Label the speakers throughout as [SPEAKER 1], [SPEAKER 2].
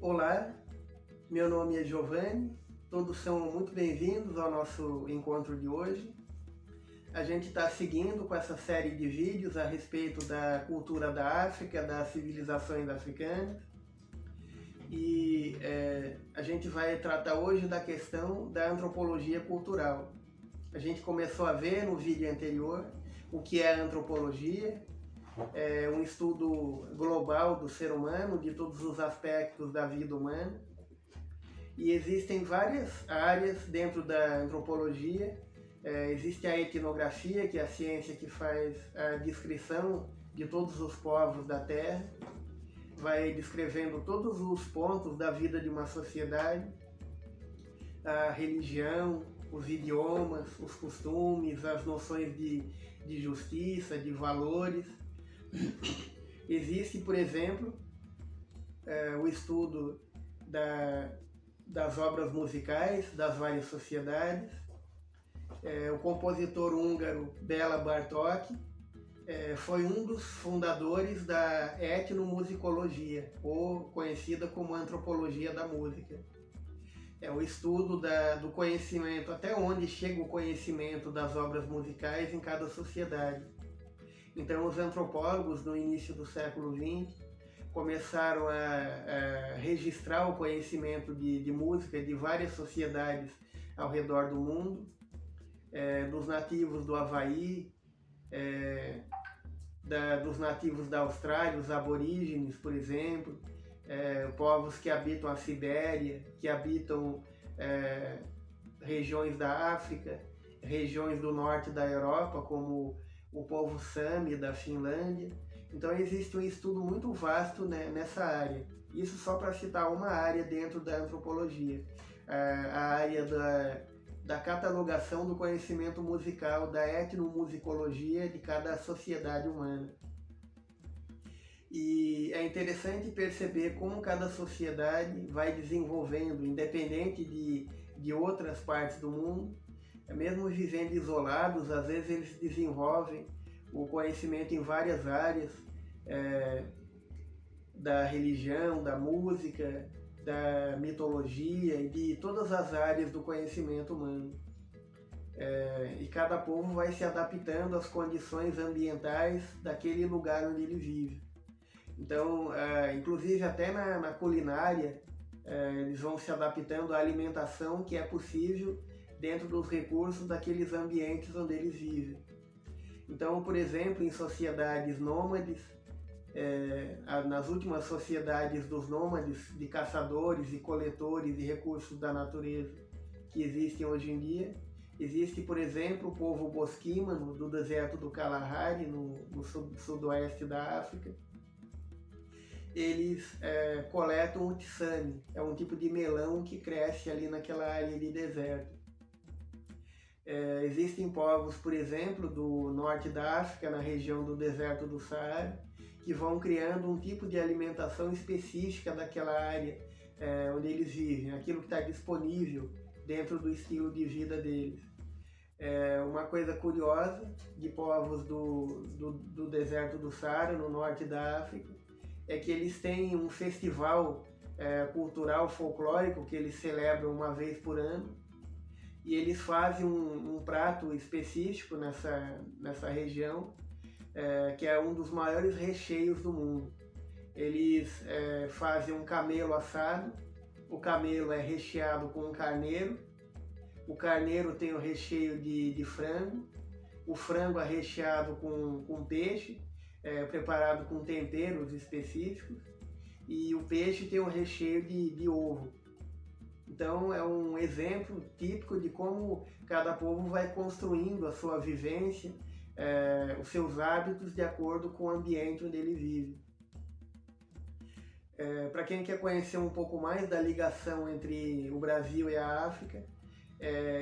[SPEAKER 1] Olá, meu nome é Giovanni, todos são muito bem-vindos ao nosso encontro de hoje. A gente está seguindo com essa série de vídeos a respeito da cultura da África, das civilizações africanas. E a gente vai tratar hoje da questão da antropologia cultural. A gente começou a ver no vídeo anterior o que é a antropologia, um estudo global do ser humano, de todos os aspectos da vida humana. E existem várias áreas dentro da antropologia. Existe a etnografia, que é a ciência que faz a descrição de todos os povos da Terra, vai descrevendo todos os pontos da vida de uma sociedade, a religião, os idiomas, os costumes, as noções de justiça, de valores. Existe, por exemplo, o estudo das obras musicais das várias sociedades. O compositor húngaro Béla Bartók foi um dos fundadores da etnomusicologia, ou conhecida como antropologia da música. É o estudo do conhecimento, até onde chega o conhecimento das obras musicais em cada sociedade. Então, os antropólogos, no início do século XX, começaram a registrar o conhecimento de música de várias sociedades ao redor do mundo, dos nativos do Havaí, dos nativos da Austrália, os aborígenes, por exemplo, povos que habitam a Sibéria, que habitam regiões da África, regiões do norte da Europa, como o povo Sami da Finlândia. Então existe um estudo muito vasto, né, nessa área. Isso só para citar uma área dentro da antropologia, a área da catalogação do conhecimento musical, da etnomusicologia de cada sociedade humana. E é interessante perceber como cada sociedade vai desenvolvendo, independente de outras partes do mundo, mesmo vivendo isolados, às vezes eles desenvolvem o conhecimento em várias áreas, da religião, da música, da mitologia e de todas as áreas do conhecimento humano. E cada povo vai se adaptando às condições ambientais daquele lugar onde ele vive. Então, inclusive até na culinária, eles vão se adaptando à alimentação que é possível dentro dos recursos daqueles ambientes onde eles vivem. Então, por exemplo, em sociedades nômades, nas últimas sociedades dos nômades, de caçadores e coletores de recursos da natureza que existem hoje em dia, existe, por exemplo, o povo bosquímano do deserto do Kalahari, no sudoeste da África. Eles coletam o tsami, é um tipo de melão que cresce ali naquela área de deserto. Existem povos, por exemplo, do norte da África, na região do deserto do Saara, que vão criando um tipo de alimentação específica daquela área onde eles vivem, aquilo que está disponível dentro do estilo de vida deles. Uma coisa curiosa de povos do deserto do Saara, no norte da África, é que eles têm um festival cultural folclórico que eles celebram uma vez por ano, e eles fazem um prato específico nessa região, que é um dos maiores recheios do mundo. Eles fazem um camelo assado, o camelo é recheado com um carneiro, o carneiro tem o recheio de frango, o frango é recheado com peixe, preparado com temperos específicos, e o peixe tem o recheio de ovo. Então é um exemplo típico de como cada povo vai construindo a sua vivência, os seus hábitos de acordo com o ambiente onde ele vive. Para quem quer conhecer um pouco mais da ligação entre o Brasil e a África,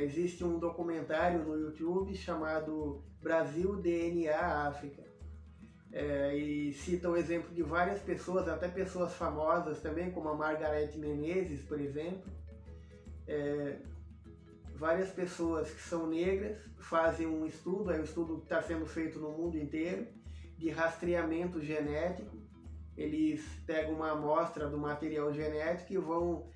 [SPEAKER 1] existe um documentário no YouTube chamado Brasil DNA África. E cita o exemplo de várias pessoas, até pessoas famosas também, como a Margareth Menezes, por exemplo. Várias pessoas que são negras fazem um estudo, é um estudo que está sendo feito no mundo inteiro, de rastreamento genético, eles pegam uma amostra do material genético e vão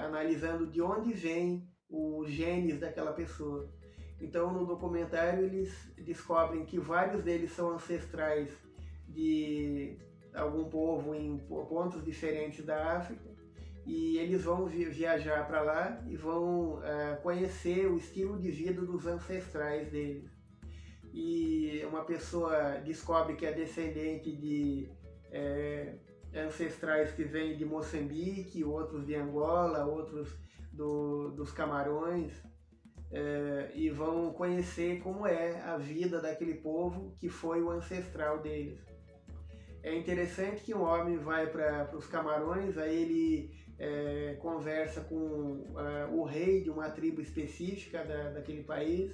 [SPEAKER 1] analisando de onde vem os genes daquela pessoa. Então, no documentário, eles descobrem que vários deles são ancestrais de algum povo em pontos diferentes da África, e eles vão viajar para lá e vão conhecer o estilo de vida dos ancestrais deles. E uma pessoa descobre que é descendente de ancestrais que vêm de Moçambique, outros de Angola, outros dos Camarões, e vão conhecer como é a vida daquele povo que foi o ancestral deles. É interessante que um homem vai para os Camarões, aí ele conversa com o rei de uma tribo específica daquele país.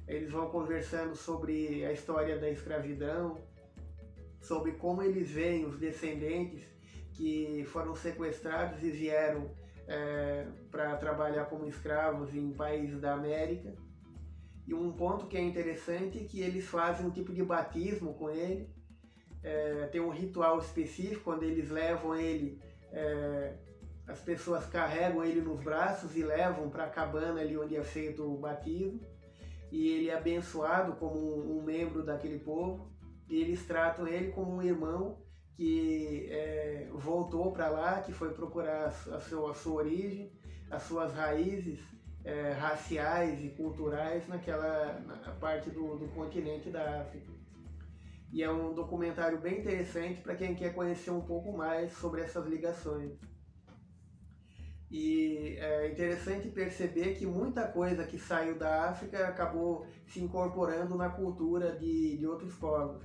[SPEAKER 1] Eles vão conversando sobre a história da escravidão, sobre como eles veem os descendentes que foram sequestrados e vieram para trabalhar como escravos em países da América. E um ponto que é interessante é que eles fazem um tipo de batismo com ele. Tem um ritual específico, quando eles levam ele, as pessoas carregam ele nos braços e levam para a cabana ali onde é feito o batismo, e ele é abençoado como um membro daquele povo, e eles tratam ele como um irmão que voltou para lá, que foi procurar a sua origem, as suas raízes raciais e culturais na parte do continente da África. E é um documentário bem interessante para quem quer conhecer um pouco mais sobre essas ligações. E é interessante perceber que muita coisa que saiu da África acabou se incorporando na cultura de outros povos.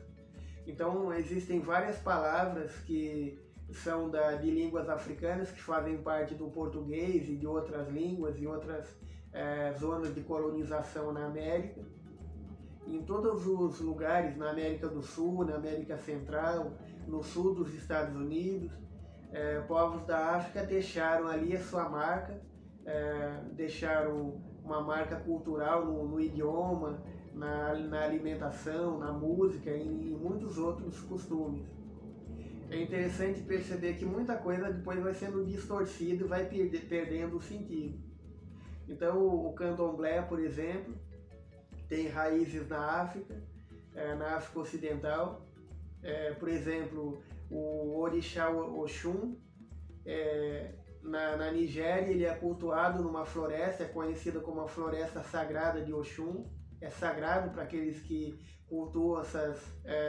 [SPEAKER 1] Então existem várias palavras que são de línguas africanas, que fazem parte do português e de outras línguas e outras zonas de colonização na América. Em todos os lugares, na América do Sul, na América Central, no sul dos Estados Unidos, povos da África deixaram ali a sua marca, deixaram uma marca cultural no idioma, na alimentação, na música e em muitos outros costumes. É interessante perceber que muita coisa depois vai sendo distorcida e vai perdendo o sentido. Então o candomblé, por exemplo, tem raízes na África Ocidental. Por exemplo, o orixá Oxum, na Nigéria, ele é cultuado numa floresta, é conhecida como a floresta sagrada de Oxum. É sagrado para aqueles que cultuam essas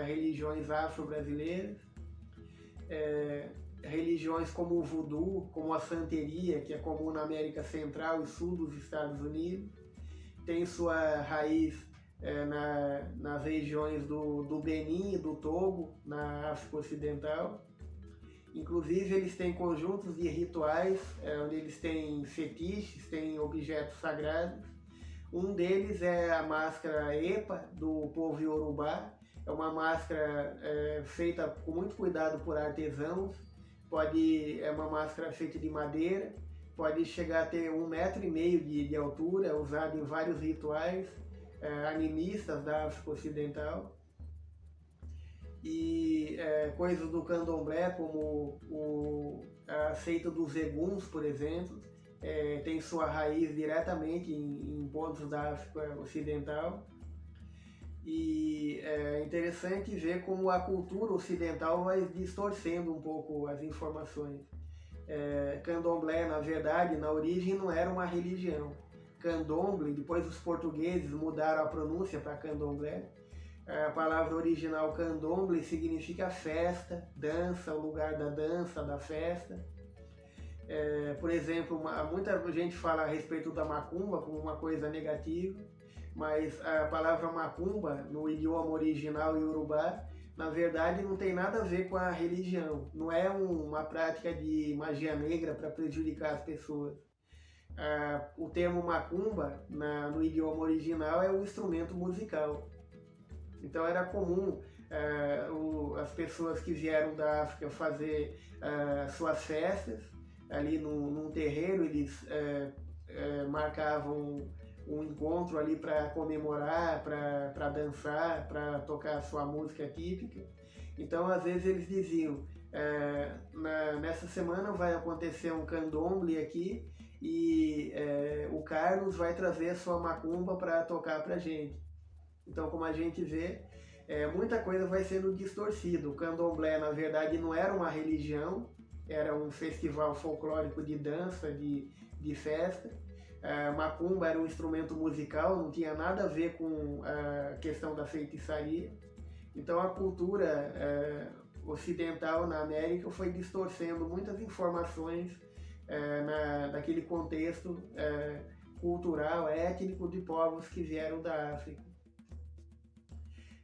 [SPEAKER 1] religiões afro-brasileiras. Religiões como o voodoo, como a santeria, que é comum na América Central e Sul dos Estados Unidos, tem sua raiz nas regiões do Benin e do Togo, na África Ocidental. Inclusive, eles têm conjuntos de rituais, onde eles têm fetiches, têm objetos sagrados. Um deles é a máscara Epa, do povo Yorubá. É uma máscara feita com muito cuidado por artesãos. É uma máscara feita de madeira, pode chegar a ter 1,5 m de altura, é usada em vários rituais animistas da África Ocidental. E coisas do candomblé, como a seita dos eguns, por exemplo, tem sua raiz diretamente em pontos da África Ocidental. E é interessante ver como a cultura ocidental vai distorcendo um pouco as informações. Candomblé, na verdade, na origem não era uma religião. Candomblé, depois os portugueses mudaram a pronúncia para candomblé. A palavra original candomblé significa festa, dança, o lugar da dança, da festa. Por exemplo, muita gente fala a respeito da macumba como uma coisa negativa, mas a palavra macumba, no idioma original iorubá, na verdade não tem nada a ver com a religião. Não é uma prática de magia negra para prejudicar as pessoas. O termo macumba, no idioma original, é um instrumento musical. Então era comum as pessoas que vieram da África fazer suas festas. Ali num terreiro, eles marcavam um encontro ali para comemorar, para dançar, para tocar a sua música típica. Então, às vezes eles diziam, nessa semana vai acontecer um candomblé aqui e o Carlos vai trazer a sua macumba para tocar pra gente. Então, como a gente vê, muita coisa vai sendo distorcida. O candomblé, na verdade, não era uma religião, era um festival folclórico de dança, de festa. Macumba era um instrumento musical, não tinha nada a ver com a questão da feitiçaria. Então a cultura ocidental na América foi distorcendo muitas informações naquele contexto cultural, étnico de povos que vieram da África.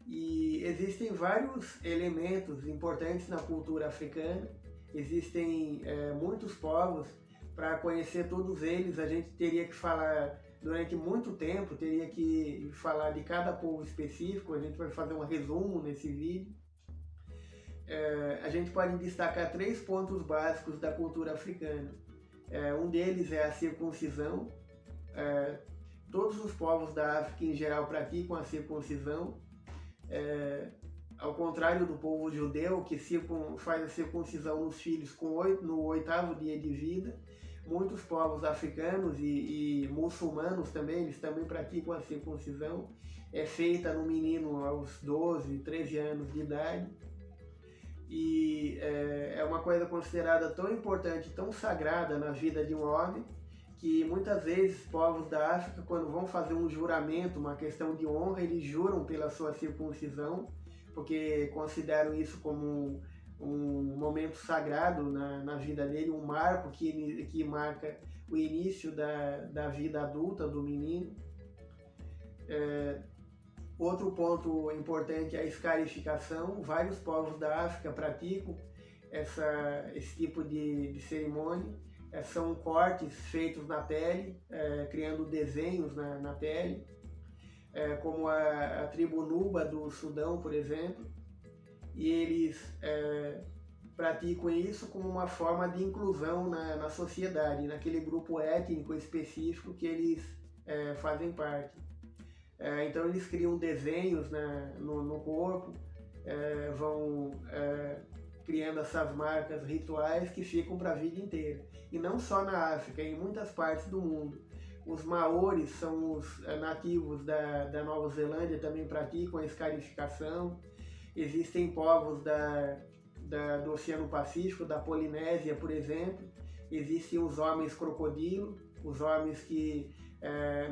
[SPEAKER 1] E existem vários elementos importantes na cultura africana, existem muitos povos. Para conhecer todos eles, a gente teria que falar durante muito tempo, teria que falar de cada povo específico, a gente vai fazer um resumo nesse vídeo. A gente pode destacar 3 pontos básicos da cultura africana. Um deles é a circuncisão. Todos os povos da África em geral praticam a circuncisão. Ao contrário do povo judeu, que faz a circuncisão nos filhos no 8º dia de vida, muitos povos africanos e muçulmanos também, eles também praticam a circuncisão. É feita no menino aos 12, 13 anos de idade. E é uma coisa considerada tão importante, tão sagrada na vida de um homem, que muitas vezes povos da África, quando vão fazer um juramento, uma questão de honra, eles juram pela sua circuncisão, porque consideram isso como um momento sagrado na vida dele, um marco que marca o início da vida adulta do menino. Outro ponto importante é a escarificação. Vários povos da África praticam esse tipo de cerimônia. São cortes feitos na pele, criando desenhos na pele, como a tribo Nuba do Sudão, por exemplo. E eles praticam isso como uma forma de inclusão na sociedade, naquele grupo étnico específico que eles fazem parte. Então eles criam desenhos no corpo, vão criando essas marcas rituais que ficam para a vida inteira. E não só na África, em muitas partes do mundo. Os maoris são os nativos da Nova Zelândia, também praticam a escarificação. Existem povos do Oceano Pacífico, da Polinésia, por exemplo. Existem os homens crocodilo, os homens que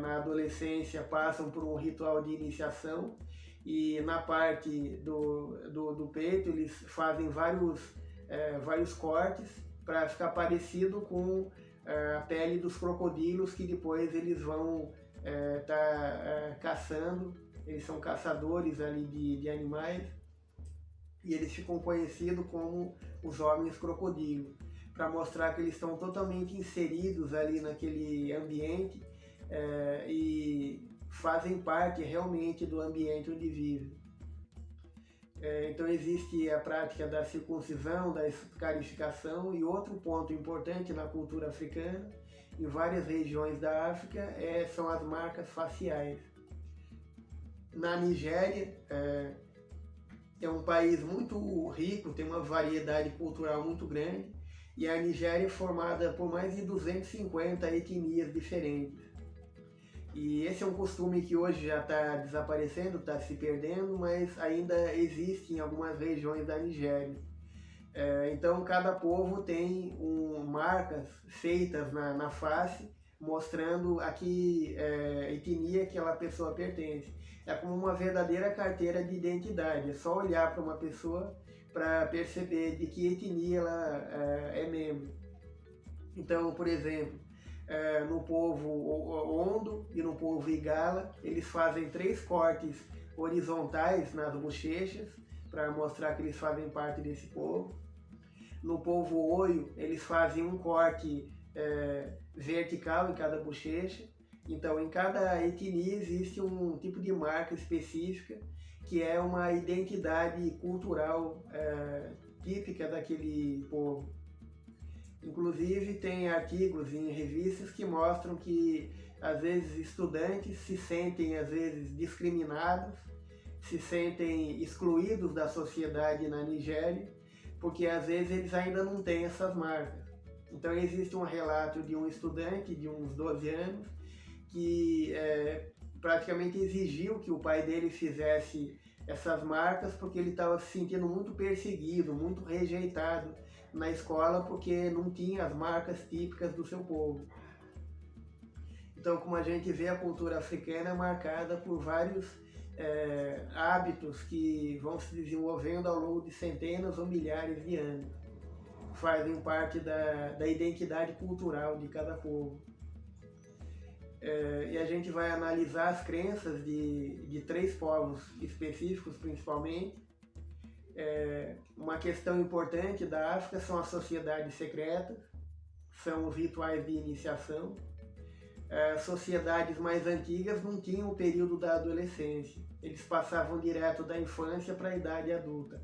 [SPEAKER 1] na adolescência passam por um ritual de iniciação e na parte do peito eles fazem vários cortes para ficar parecido com a pele dos crocodilos que depois eles vão caçando. Eles são caçadores ali de animais e eles ficam conhecidos como os homens crocodilo, para mostrar que eles estão totalmente inseridos ali naquele ambiente e fazem parte realmente do ambiente onde vivem. Então existe a prática da circuncisão, da escarificação, e outro ponto importante na cultura africana, em várias regiões da África, são as marcas faciais. Na Nigéria, é um país muito rico, tem uma variedade cultural muito grande, e a Nigéria é formada por mais de 250 etnias diferentes. E esse é um costume que hoje já está desaparecendo, está se perdendo, mas ainda existe em algumas regiões da Nigéria. Então cada povo tem marcas feitas na face, mostrando a que etnia aquela pessoa pertence. É como uma verdadeira carteira de identidade, é só olhar para uma pessoa para perceber de que etnia ela é membro. Então, por exemplo, no povo Ondo e no povo Igala, eles fazem 3 cortes horizontais nas bochechas, para mostrar que eles fazem parte desse povo. No povo Oio, eles fazem um corte vertical em cada bochecha. Então, em cada etnia existe um tipo de marca específica, que é uma identidade cultural típica daquele povo. Inclusive, tem artigos em revistas que mostram que, às vezes, estudantes se sentem, às vezes, discriminados se sentem excluídos da sociedade na Nigéria, porque às vezes eles ainda não têm essas marcas. Então existe um relato de um estudante de uns 12 anos que praticamente exigiu que o pai dele fizesse essas marcas porque ele estava se sentindo muito perseguido, muito rejeitado na escola porque não tinha as marcas típicas do seu povo. Então, como a gente vê, a cultura africana é marcada por vários hábitos que vão se desenvolvendo ao longo de centenas ou milhares de anos. Fazem parte da identidade cultural de cada povo. E a gente vai analisar as crenças de 3 povos específicos, principalmente. Uma questão importante da África são as sociedades secretas, são os rituais de iniciação. Sociedades mais antigas não tinham o período da adolescência, eles passavam direto da infância para a idade adulta.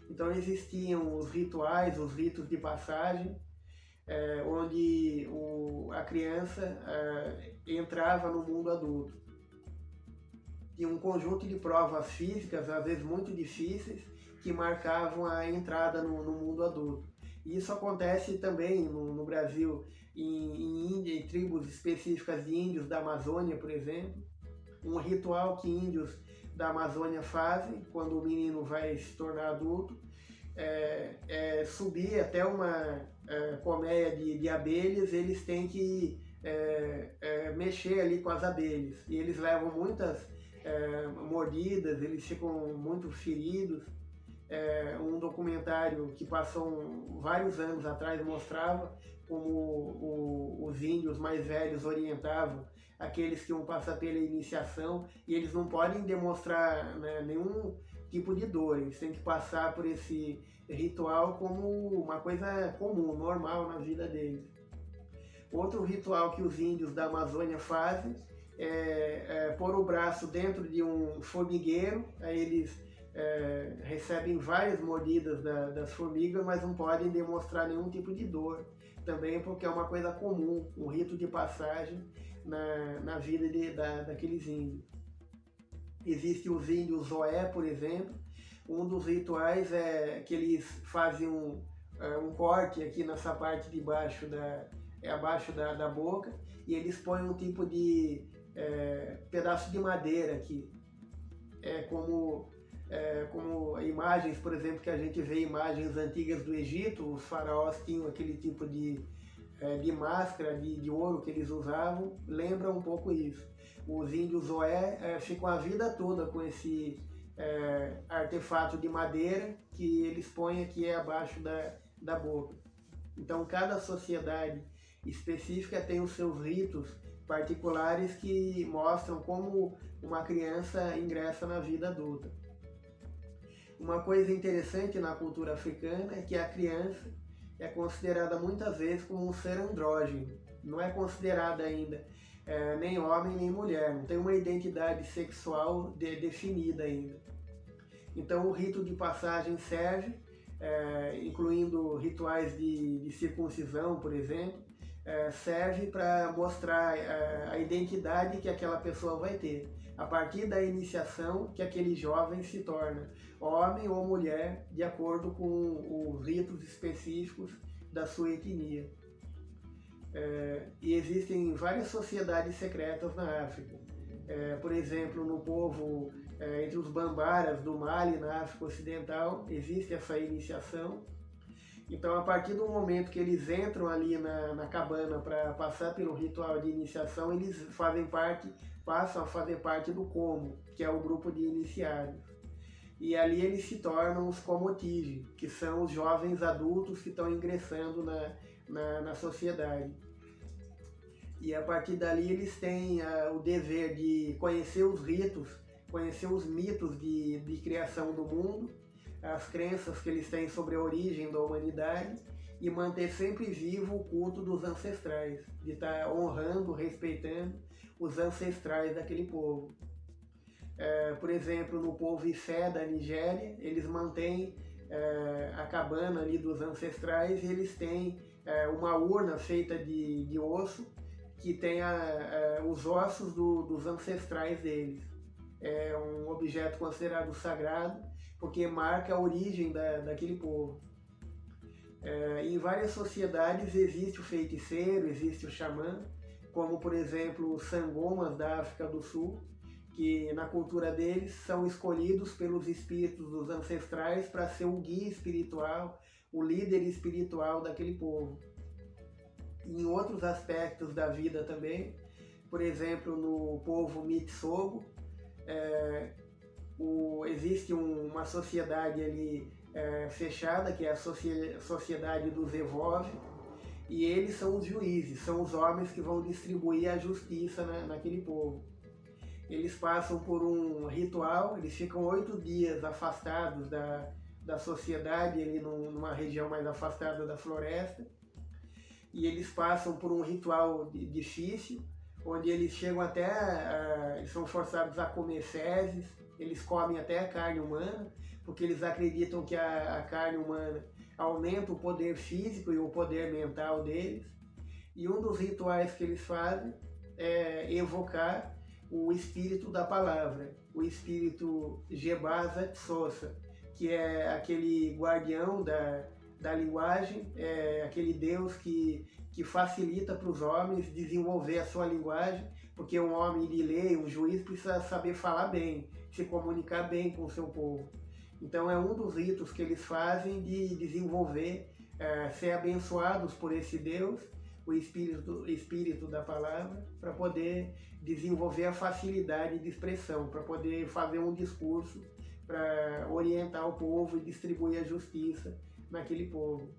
[SPEAKER 1] Então existiam os rituais, os ritos de passagem, onde a criança entrava no mundo adulto. Tinha um conjunto de provas físicas, às vezes muito difíceis, que marcavam a entrada no mundo adulto. E isso acontece também no Brasil, em Índia, em tribos específicas de índios da Amazônia, por exemplo. Um ritual que índios da Amazônia fazem quando o menino vai se tornar adulto é subir até uma colmeia de abelhas. Eles têm que mexer ali com as abelhas e eles levam muitas mordidas, eles ficam muito feridos. Um documentário que passou vários anos atrás mostrava como os índios mais velhos orientavam aqueles que iam passar pela iniciação, e eles não podem demonstrar, né, nenhum tipo de dor, eles têm que passar por esse ritual como uma coisa comum, normal na vida deles. Outro ritual que os índios da Amazônia fazem é pôr o braço dentro de um formigueiro. Aí eles recebem várias mordidas das formigas, mas não podem demonstrar nenhum tipo de dor, também porque é uma coisa comum, um rito de passagem na vida daqueles índios. Existem os índios Zoé, por exemplo. Um dos rituais é que eles fazem um corte aqui nessa parte de baixo, abaixo da boca, e eles põem um tipo de pedaço de madeira aqui, como imagens, por exemplo, que a gente vê imagens antigas do Egito. Os faraós tinham aquele tipo de máscara de ouro que eles usavam, lembra um pouco isso. Os índios Zoé ficam a vida toda com esse artefato de madeira que eles põem aqui abaixo da boca. Então cada sociedade específica tem os seus ritos particulares que mostram como uma criança ingressa na vida adulta. Uma coisa interessante na cultura africana é que a criança é considerada muitas vezes como um ser andrógeno, não é considerada ainda nem homem nem mulher, não tem uma identidade sexual definida ainda. Então o rito de passagem serve, incluindo rituais de circuncisão, por exemplo, serve para mostrar a identidade que aquela pessoa vai ter. A partir da iniciação que aquele jovem se torna homem ou mulher, de acordo com os ritos específicos da sua etnia. E existem várias sociedades secretas na África. Por exemplo, no povo, entre os Bambaras do Mali, na África Ocidental, existe essa iniciação. Então, a partir do momento que eles entram ali na cabana para passar pelo ritual de iniciação, eles passam a fazer parte do Komo, que é o grupo de iniciados. E ali eles se tornam os Komotige, que são os jovens adultos que estão ingressando na sociedade. E a partir dali eles têm o dever de conhecer os ritos, conhecer os mitos de criação do mundo, as crenças que eles têm sobre a origem da humanidade, e manter sempre vivo o culto dos ancestrais, de estar honrando, respeitando os ancestrais daquele povo. Por exemplo, no povo Ifé da Nigéria, eles mantêm a cabana ali dos ancestrais, e eles têm uma urna feita de osso, que tem os ossos dos ancestrais deles. é um objeto considerado sagrado, porque marca a origem daquele povo. Em várias sociedades existe o feiticeiro, existe o xamã, como por exemplo os sangomas da África do Sul, que na cultura deles são escolhidos pelos espíritos dos ancestrais para ser o guia espiritual, o líder espiritual daquele povo. Em outros aspectos da vida também, por exemplo, no povo Mitsogo, existe uma sociedade ali fechada, que é a sociedade dos Evolve, e eles são os juízes, são os homens que vão distribuir a justiça naquele povo. Eles passam por um ritual, eles ficam 8 dias afastados da sociedade, ali numa região mais afastada da floresta, e eles passam por um ritual difícil, onde eles chegam até, eles são forçados a comer fezes, eles comem até a carne humana, porque eles acreditam que a carne humana aumenta o poder físico e o poder mental deles. E um dos rituais que eles fazem é evocar o espírito da palavra, o espírito Jebasa Tsosa, que é aquele guardião da linguagem, é aquele Deus que facilita para os homens desenvolver a sua linguagem, porque um homem de lei, um juiz, precisa saber falar bem, se comunicar bem com o seu povo. Então é um dos ritos que eles fazem de desenvolver, ser abençoados por esse Deus, o espírito da palavra, para poder desenvolver a facilidade de expressão, para poder fazer um discurso, para orientar o povo e distribuir a justiça naquele povo.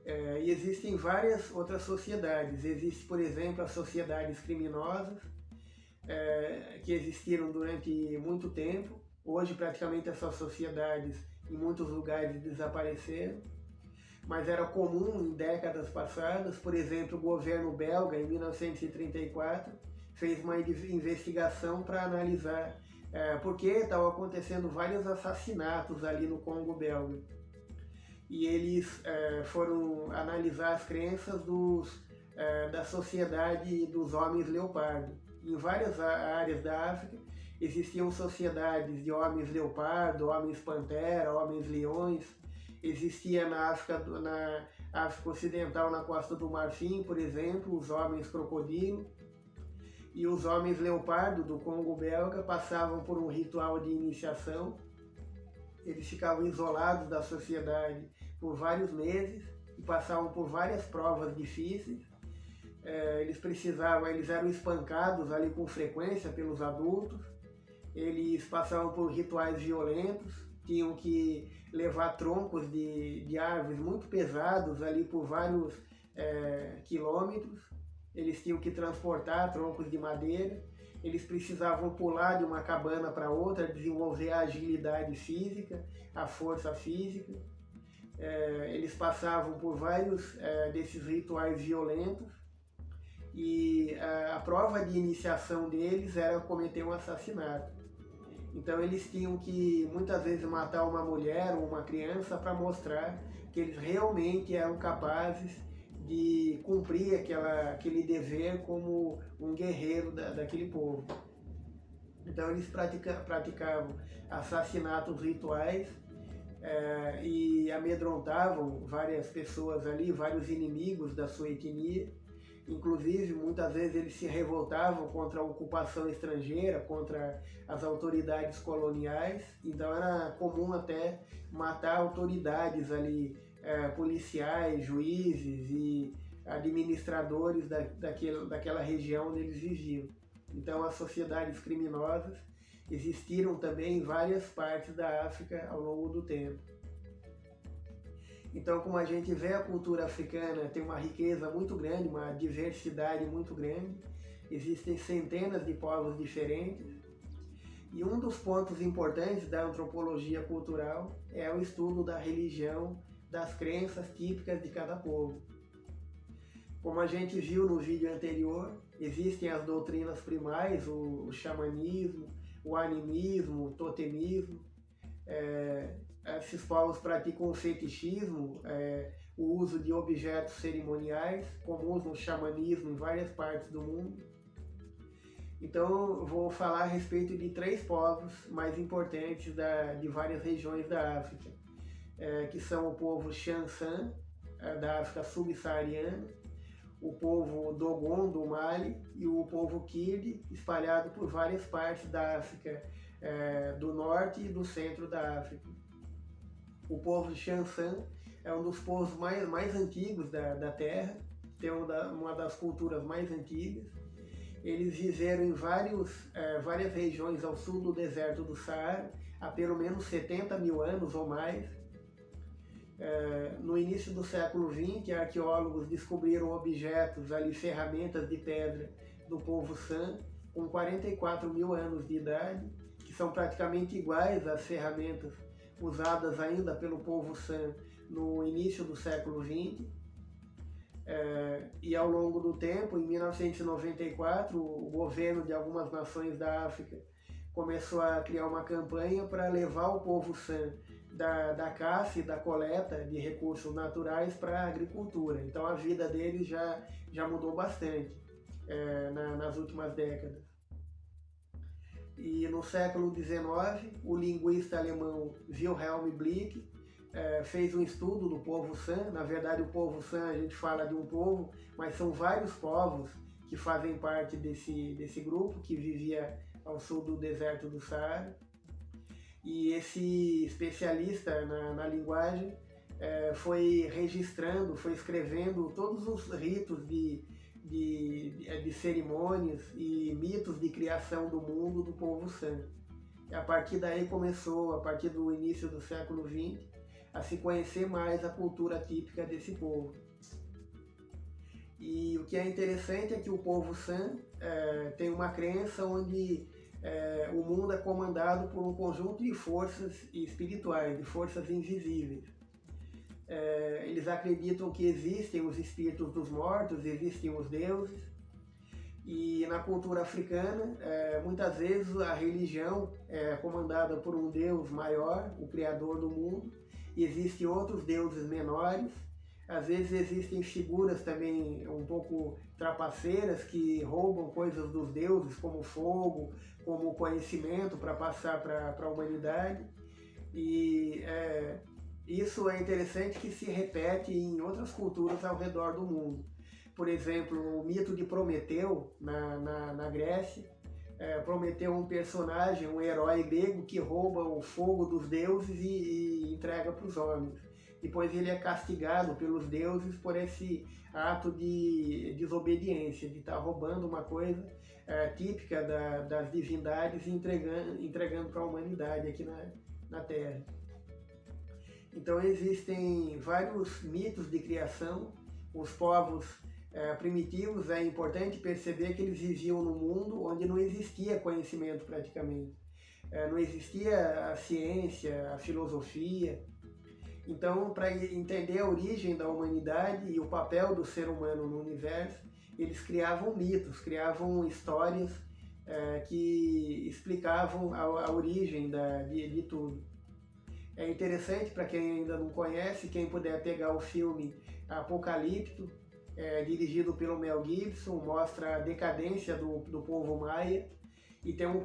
[SPEAKER 1] E existem várias outras sociedades. Existe, por exemplo, as sociedades criminosas, que existiram durante muito tempo. Hoje, praticamente, essas sociedades, em muitos lugares, desapareceram. Mas era comum em décadas passadas. Por exemplo, o governo belga, em 1934, fez uma investigação para analisar por que estavam acontecendo vários assassinatos ali no Congo belga. E eles foram analisar as crenças da sociedade dos homens leopardo. Em várias áreas da África existiam sociedades de homens leopardo, homens pantera, homens leões. Existia na África Ocidental, na Costa do Marfim, por exemplo, os homens crocodilo. E os homens leopardo do Congo belga passavam por um ritual de iniciação. Eles ficavam isolados da sociedade por vários meses e passavam por várias provas difíceis. Eles eram espancados ali com frequência pelos adultos. Eles passavam por rituais violentos, tinham que levar troncos de árvores muito pesados ali por vários quilômetros. Eles tinham que transportar troncos de madeira. Eles precisavam pular de uma cabana para outra, desenvolver a agilidade física, a força física. Eles passavam por vários desses rituais violentos, e a prova de iniciação deles era cometer um assassinato. Então eles tinham que muitas vezes matar uma mulher ou uma criança para mostrar que eles realmente eram capazes de cumprir aquele dever como um guerreiro daquele povo. Então eles praticavam assassinatos rituais e amedrontavam várias pessoas ali, vários inimigos da sua etnia. Inclusive, muitas vezes eles se revoltavam contra a ocupação estrangeira, contra as autoridades coloniais. Então era comum até matar autoridades ali, policiais, juízes e administradores daquela região onde eles viviam. Então as sociedades criminosas existiram também em várias partes da África ao longo do tempo. Então, como a gente vê, a cultura africana tem uma riqueza muito grande, uma diversidade muito grande. Existem centenas de povos diferentes. E um dos pontos importantes da antropologia cultural é o estudo da religião, das crenças típicas de cada povo. Como a gente viu no vídeo anterior, existem as doutrinas primais, o xamanismo, o animismo, o totemismo. Esses povos praticam o fetichismo, o uso de objetos cerimoniais, comuns no xamanismo em várias partes do mundo. Então, eu vou falar a respeito de 3 povos mais importantes de várias regiões da África, que são o povo Xansan, da África subsaariana, o povo Dogon do Mali e o povo Kirde, espalhado por várias partes da África do norte e do centro da África. O povo Xansan é um dos povos mais antigos da Terra, tem uma das culturas mais antigas. Eles viveram em várias regiões ao sul do deserto do Saara há pelo menos 70 mil anos ou mais. No início do século XX, arqueólogos descobriram objetos, ali ferramentas de pedra do povo San, com 44 mil anos de idade, que são praticamente iguais às ferramentas usadas ainda pelo povo San no início do século XX. E ao longo do tempo, em 1994, o governo de algumas nações da África começou a criar uma campanha para levar o povo San da caça e da coleta de recursos naturais para a agricultura. Então a vida deles já mudou bastante nas últimas décadas. E no século XIX, o linguista alemão Wilhelm Blick fez um estudo do povo San. Na verdade, o povo San, a gente fala de um povo, mas são vários povos que fazem parte desse grupo que vivia ao sul do deserto do Saara. E esse especialista na linguagem foi registrando, foi escrevendo todos os ritos de cerimônias e mitos de criação do mundo do povo San. E a partir daí começou, a partir do início do século XX, a se conhecer mais a cultura típica desse povo. E o que é interessante é que o povo San tem uma crença onde o mundo é comandado por um conjunto de forças espirituais, de forças invisíveis. Eles acreditam que existem os espíritos dos mortos, existem os deuses, e na cultura africana, muitas vezes a religião é comandada por um deus maior, o criador do mundo, e existem outros deuses menores. Às vezes existem figuras também um pouco trapaceiras que roubam coisas dos deuses, como fogo, como conhecimento para passar para a humanidade. E isso é interessante que se repete em outras culturas ao redor do mundo. Por exemplo, o mito de Prometeu, na Grécia. Prometeu um personagem, um herói grego que rouba o fogo dos deuses e entrega para os homens. Depois ele é castigado pelos deuses por esse ato de desobediência, de estar roubando uma coisa típica das divindades e entregando para a humanidade aqui na Terra. Então existem vários mitos de criação. Os povos primitivos, é importante perceber que eles viviam num mundo onde não existia conhecimento praticamente. Não existia a ciência, a filosofia. Então, para entender a origem da humanidade e o papel do ser humano no universo, eles criavam mitos, criavam histórias que explicavam a origem de tudo. É interessante para quem ainda não conhece, quem puder pegar o filme Apocalipto, dirigido pelo Mel Gibson, mostra a decadência do povo maia. E tem um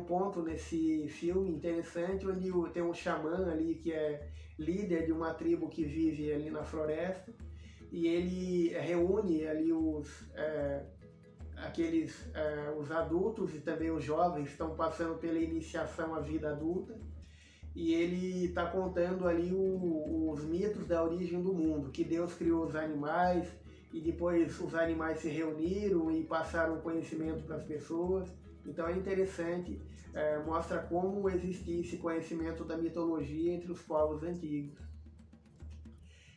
[SPEAKER 1] ponto nesse filme interessante onde tem um xamã ali que é líder de uma tribo que vive ali na floresta, e ele reúne ali os adultos e também os jovens que estão passando pela iniciação à vida adulta, e ele está contando ali os mitos da origem do mundo, que Deus criou os animais e depois os animais se reuniram e passaram conhecimento para as pessoas. Então é interessante, mostra como existia esse conhecimento da mitologia entre os povos antigos.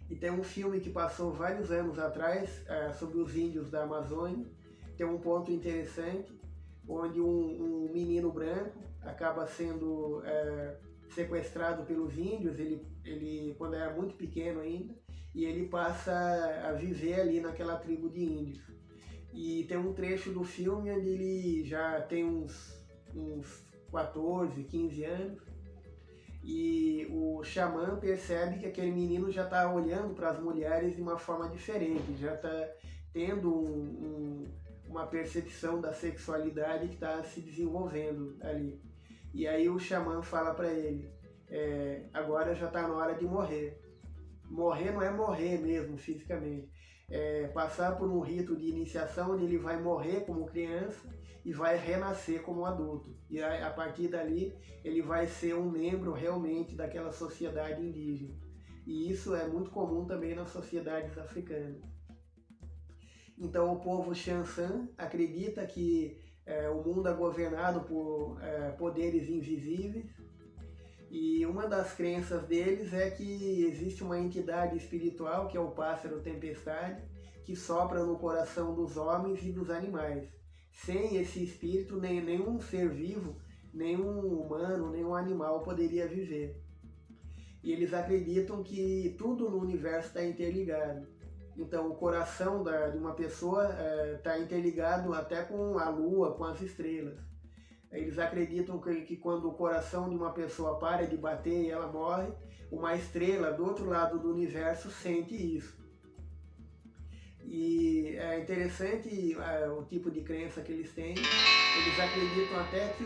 [SPEAKER 1] E tem um filme que passou vários anos atrás sobre os índios da Amazônia. Tem um ponto interessante, onde um menino branco acaba sendo sequestrado pelos índios, ele quando era muito pequeno ainda, e ele passa a viver ali naquela tribo de índios. E tem um trecho do filme onde ele já tem uns 14, 15 anos, e o xamã percebe que aquele menino já está olhando para as mulheres de uma forma diferente, já está tendo uma percepção da sexualidade que está se desenvolvendo ali. E aí o xamã fala para ele, agora já está na hora de morrer. Morrer não é morrer mesmo fisicamente, é passar por um rito de iniciação onde ele vai morrer como criança e vai renascer como adulto. E a partir dali ele vai ser um membro realmente daquela sociedade indígena. E isso é muito comum também nas sociedades africanas. Então o povo Xansan acredita que o mundo é governado por poderes invisíveis, e uma das crenças deles é que existe uma entidade espiritual, que é o pássaro tempestade, que sopra no coração dos homens e dos animais. Sem esse espírito, nenhum ser vivo, nenhum humano, nenhum animal poderia viver. E eles acreditam que tudo no universo está interligado. Então o coração de uma pessoa está interligado até com a lua, com as estrelas. Eles acreditam que quando o coração de uma pessoa para de bater e ela morre, uma estrela do outro lado do universo sente isso. E é interessante o tipo de crença que eles têm. Eles acreditam até que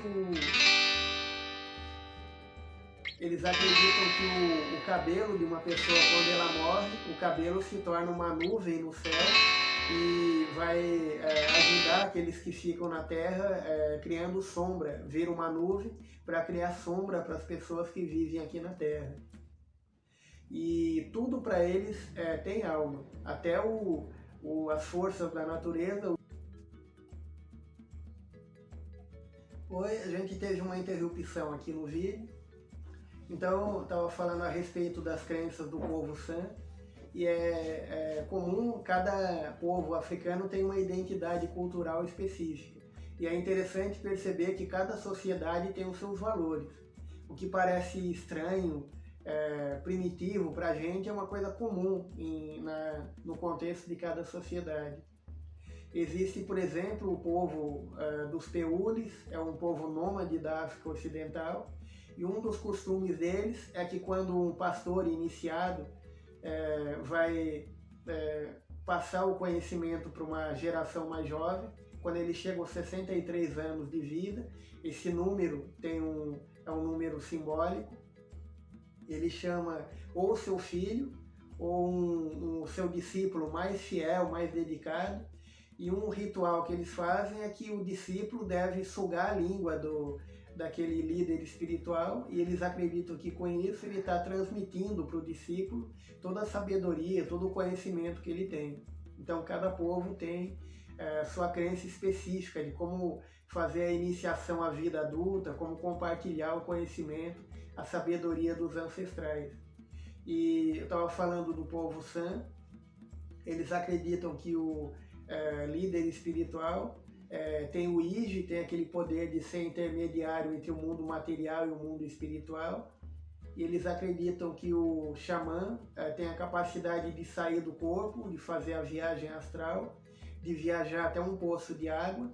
[SPEAKER 1] o cabelo de uma pessoa, quando ela morre, o cabelo se torna uma nuvem no céu e vai ajudar aqueles que ficam na Terra criando sombra, vir uma nuvem para criar sombra para as pessoas que vivem aqui na Terra. E tudo para eles tem alma, até as forças da natureza. Oi, a gente teve uma interrupção aqui no vídeo. Então, eu estava falando a respeito das crenças do povo San, e é comum, cada povo africano tem uma identidade cultural específica. E é interessante perceber que cada sociedade tem os seus valores. O que parece estranho, primitivo para a gente, é uma coisa comum no contexto de cada sociedade. Existe, por exemplo, o povo dos Peulis, é um povo nômade da África Ocidental, e um dos costumes deles é que quando um pastor iniciado vai passar o conhecimento para uma geração mais jovem, quando ele chega aos 63 anos de vida, esse número é um número simbólico. Ele chama ou seu filho ou um seu discípulo mais fiel, mais dedicado, e um ritual que eles fazem é que o discípulo deve sugar a língua daquele líder espiritual, e eles acreditam que com isso ele está transmitindo para o discípulo toda a sabedoria, todo o conhecimento que ele tem. Então cada povo tem sua crença específica de como fazer a iniciação à vida adulta, como compartilhar o conhecimento, a sabedoria dos ancestrais. E eu estava falando do povo San, eles acreditam que o líder espiritual tem o Iji, tem aquele poder de ser intermediário entre o mundo material e o mundo espiritual. E eles acreditam que o xamã tem a capacidade de sair do corpo, de fazer a viagem astral, de viajar até um poço de água.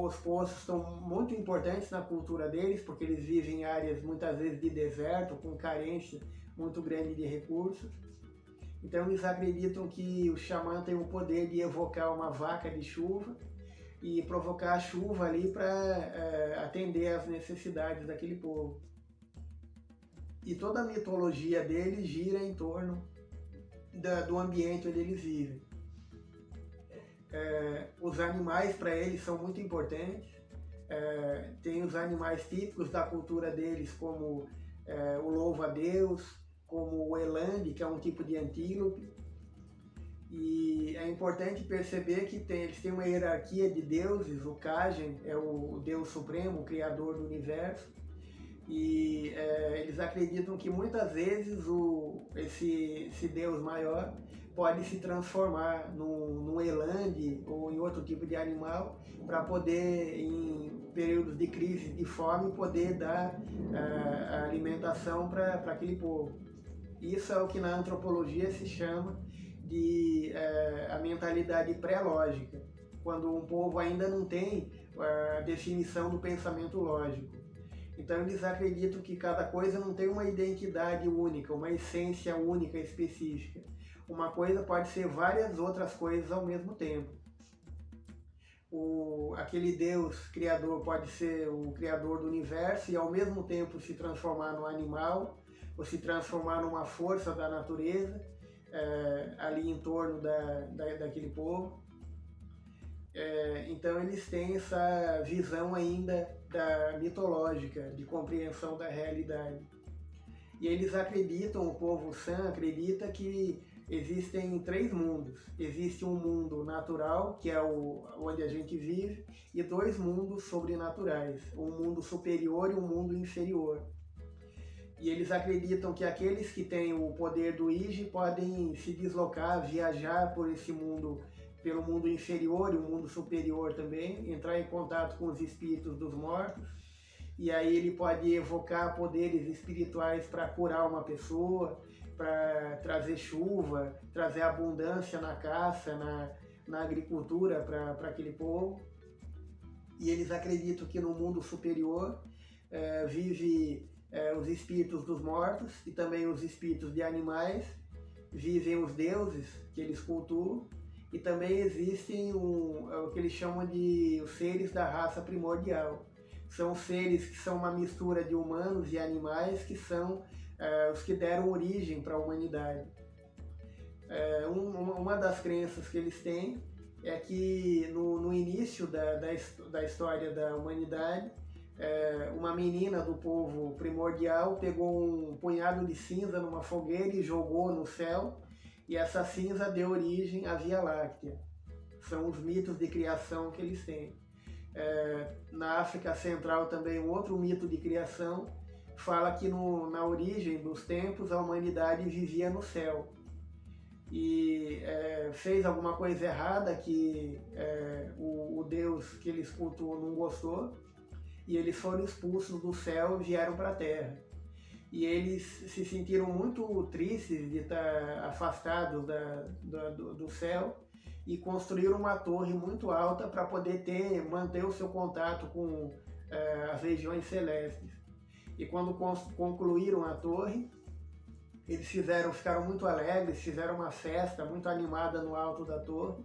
[SPEAKER 1] Os poços são muito importantes na cultura deles, porque eles vivem em áreas muitas vezes de deserto, com carência muito grande de recursos. Então eles acreditam que o xamã tem o poder de evocar uma vaca de chuva e provocar a chuva ali para atender às necessidades daquele povo. E toda a mitologia deles gira em torno do ambiente onde eles vivem. Os animais para eles são muito importantes. Tem os animais típicos da cultura deles, como o louvo-a-Deus, como o eland, que é um tipo de antílope. E é importante perceber que eles têm uma hierarquia de deuses. O Kajen é o Deus Supremo, o Criador do Universo. E eles acreditam que muitas vezes esse Deus maior pode se transformar num eland ou em outro tipo de animal para poder, em períodos de crise, de fome, poder dar a alimentação para aquele povo. Isso é o que na antropologia se chama de a mentalidade pré-lógica, quando um povo ainda não tem a definição do pensamento lógico. Então eles acreditam que cada coisa não tem uma identidade única, uma essência única específica. Uma coisa pode ser várias outras coisas ao mesmo tempo. aquele Deus criador pode ser o criador do universo e ao mesmo tempo se transformar num animal ou se transformar numa força da natureza ali em torno daquele povo. Então eles têm essa visão ainda mitológica de compreensão da realidade. E eles acreditam, o povo San acredita que existem 3 mundos. Existe um mundo natural, que é onde a gente vive, e 2 mundos sobrenaturais, um mundo superior e um mundo inferior. E eles acreditam que aqueles que têm o poder do Iji podem se deslocar, viajar por esse mundo, pelo mundo inferior e o mundo superior também, entrar em contato com os espíritos dos mortos, e aí ele pode evocar poderes espirituais para curar uma pessoa, para trazer chuva, trazer abundância na caça, na agricultura para aquele povo. E eles acreditam que no mundo superior vive os espíritos dos mortos e também os espíritos de animais, vivem os deuses que eles cultuam, e também existem o que eles chamam de os seres da raça primordial. São seres que são uma mistura de humanos e animais, que são os que deram origem para a humanidade. Uma das crenças que eles têm é que no início da história da humanidade, uma menina do povo primordial pegou um punhado de cinza numa fogueira e jogou no céu, e essa cinza deu origem à Via Láctea. São os mitos de criação que eles têm. Na África Central também um outro mito de criação fala que na origem dos tempos a humanidade vivia no céu e fez alguma coisa errada que o Deus que eles cultuam não gostou, e eles foram expulsos do céu e vieram para a terra. E eles se sentiram muito tristes de estar afastados do céu, e construíram uma torre muito alta para poder manter o seu contato com as regiões celestes. E quando concluíram a torre, eles ficaram muito alegres, fizeram uma festa muito animada no alto da torre,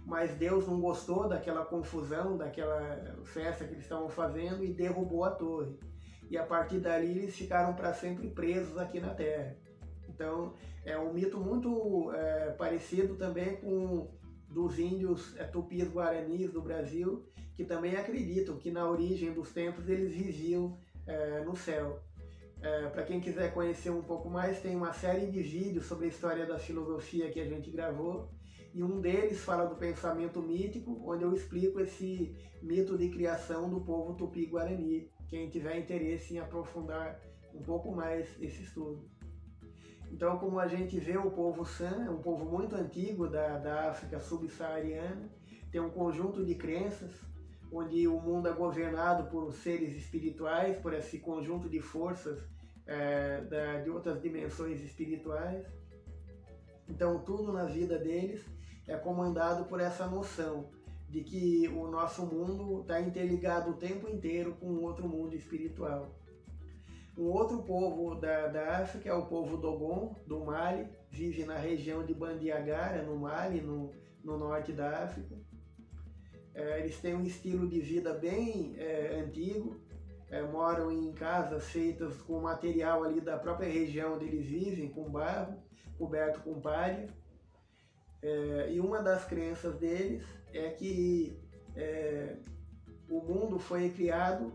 [SPEAKER 1] mas Deus não gostou daquela confusão, daquela festa que eles estavam fazendo, e derrubou a torre. E a partir dali eles ficaram para sempre presos aqui na Terra. Então é um mito muito parecido também com dos índios tupis guaranis do Brasil, que também acreditam que na origem dos tempos eles viviam no céu. Para quem quiser conhecer um pouco mais, tem uma série de vídeos sobre a história da filosofia que a gente gravou, e um deles fala do pensamento mítico, onde eu explico esse mito de criação do povo tupi-guarani, quem tiver interesse em aprofundar um pouco mais esse estudo. Então, como a gente vê, o povo San é um povo muito antigo da África subsaariana, tem um conjunto de crenças, onde o mundo é governado por seres espirituais, por esse conjunto de forças de outras dimensões espirituais. Então, tudo na vida deles é comandado por essa noção de que o nosso mundo está interligado o tempo inteiro com outro mundo espiritual. Um outro povo da África é o povo Dogon, do Mali, vive na região de Bandiagara, no Mali, no norte da África. Eles têm um estilo de vida bem antigo, moram em casas feitas com material ali da própria região onde eles vivem, com barro, coberto com palha. E uma das crenças deles é que o mundo foi criado,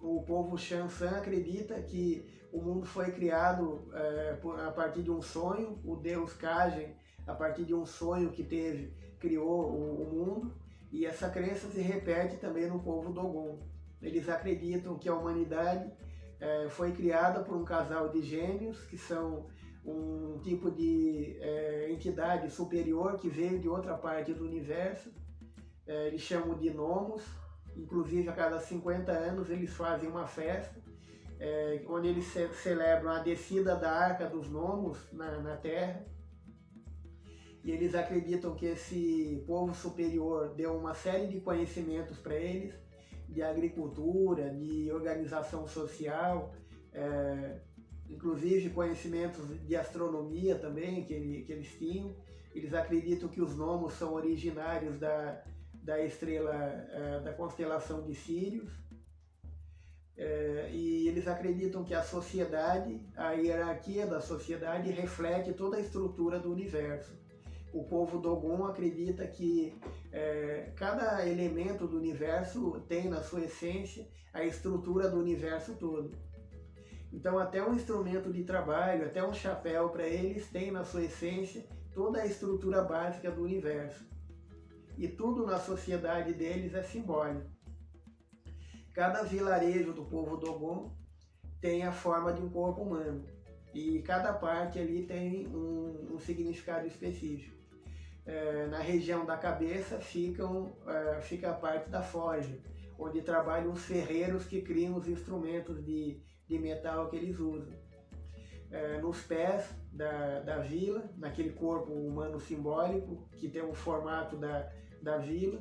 [SPEAKER 1] o povo Shansan acredita que o mundo foi criado a partir de um sonho, o deus Kajen, a partir de um sonho que teve, criou o mundo, e essa crença se repete também no povo Dogon. Eles acreditam que a humanidade foi criada por um casal de gêmeos, que são um tipo de entidade superior que veio de outra parte do universo. Eles chamam de Nomos. Inclusive, a cada 50 anos eles fazem uma festa, onde eles celebram a descida da Arca dos Nomos na Terra. E eles acreditam que esse povo superior deu uma série de conhecimentos para eles, de agricultura, de organização social, inclusive conhecimentos de astronomia também que eles tinham. Eles acreditam que os Nomos são originários da da estrela, da constelação de Sírius. E eles acreditam que a sociedade, a hierarquia da sociedade reflete toda a estrutura do universo. O povo Dogon acredita que cada elemento do universo tem na sua essência a estrutura do universo todo. Então até um instrumento de trabalho, até um chapéu para eles tem na sua essência toda a estrutura básica do universo. E tudo na sociedade deles é simbólico. Cada vilarejo do povo Dogon tem a forma de um corpo humano. E cada parte ali tem um significado específico. Na região da cabeça fica a parte da forja, onde trabalham os ferreiros que criam os instrumentos de metal que eles usam. Nos pés da vila, naquele corpo humano simbólico, que tem o formato da vila,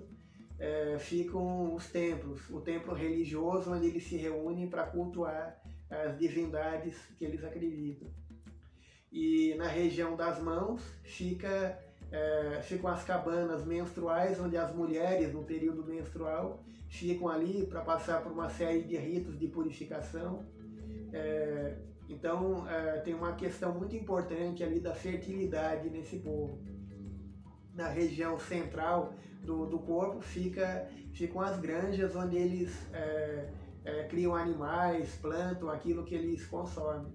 [SPEAKER 1] ficam os templos, o templo religioso onde eles se reúnem para cultuar as divindades que eles acreditam. E na região das mãos ficam as cabanas menstruais, onde as mulheres, no período menstrual, ficam ali para passar por uma série de ritos de purificação. Então, tem uma questão muito importante ali da fertilidade nesse povo. Na região central do corpo ficam as granjas, onde eles criam animais, plantam aquilo que eles consomem.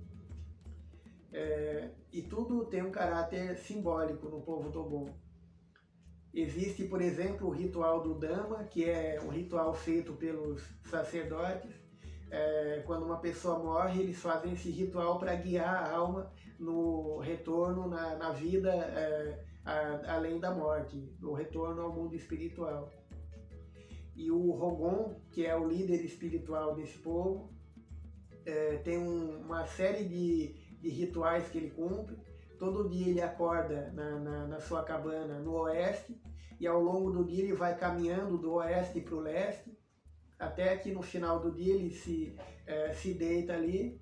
[SPEAKER 1] E tudo tem um caráter simbólico no povo Dogon. Existe, por exemplo, o ritual do Dama, que é um ritual feito pelos sacerdotes. Quando uma pessoa morre, eles fazem esse ritual para guiar a alma no retorno na vida além da morte, no retorno ao mundo espiritual. E o Rogon, que é o líder espiritual desse povo, tem uma série de rituais que ele cumpre. Todo dia ele acorda na sua cabana no oeste, e ao longo do dia ele vai caminhando do oeste para o leste, até que no final do dia ele se deita ali,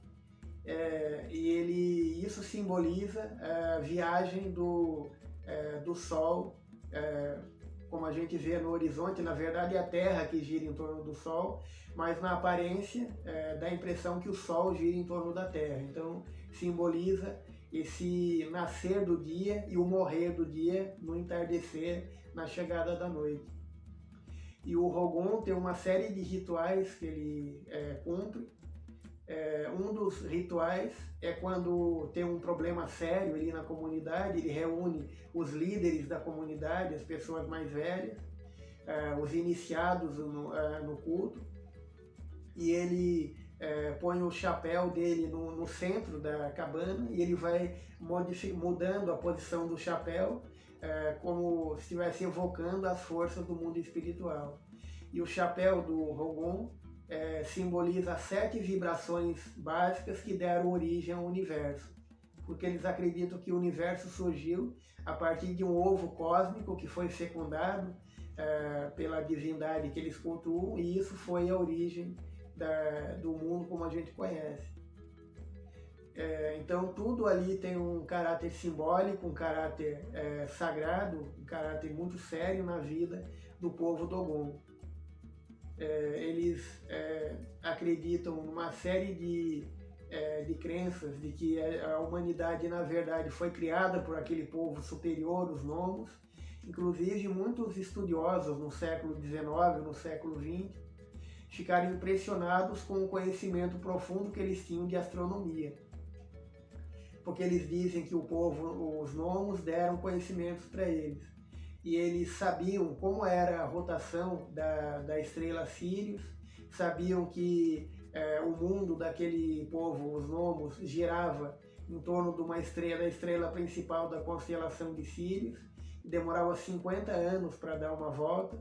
[SPEAKER 1] e isso simboliza a viagem do Sol, como a gente vê no horizonte. Na verdade é a Terra que gira em torno do Sol, mas na aparência dá a impressão que o Sol gira em torno da Terra. Então simboliza esse nascer do dia e o morrer do dia no entardecer, na chegada da noite. E o Rogon tem uma série de rituais que ele cumpre. Um dos rituais é quando tem um problema sério ali na comunidade. Ele reúne os líderes da comunidade, as pessoas mais velhas, os iniciados no culto, e ele põe o chapéu dele no centro da cabana, e ele vai mudando a posição do chapéu, como se estivesse evocando as forças do mundo espiritual. E o chapéu do Rogon simboliza 7 vibrações básicas que deram origem ao universo, porque eles acreditam que o universo surgiu a partir de um ovo cósmico que foi fecundado pela divindade que eles cultuam, e isso foi a origem do mundo como a gente conhece. Então tudo ali tem um caráter simbólico, um caráter sagrado, um caráter muito sério na vida do povo Dogon. Eles acreditam numa série de crenças de que a humanidade, na verdade, foi criada por aquele povo superior, os gnomos. Inclusive, muitos estudiosos no século XIX, no século XX, ficaram impressionados com o conhecimento profundo que eles tinham de astronomia. Porque eles dizem que os gnomos deram conhecimentos para eles. E eles sabiam como era a rotação da estrela Sírius, sabiam que o mundo daquele povo, os gnomos, girava em torno de uma estrela, da estrela principal da constelação de Sírius, e demorava 50 anos para dar uma volta.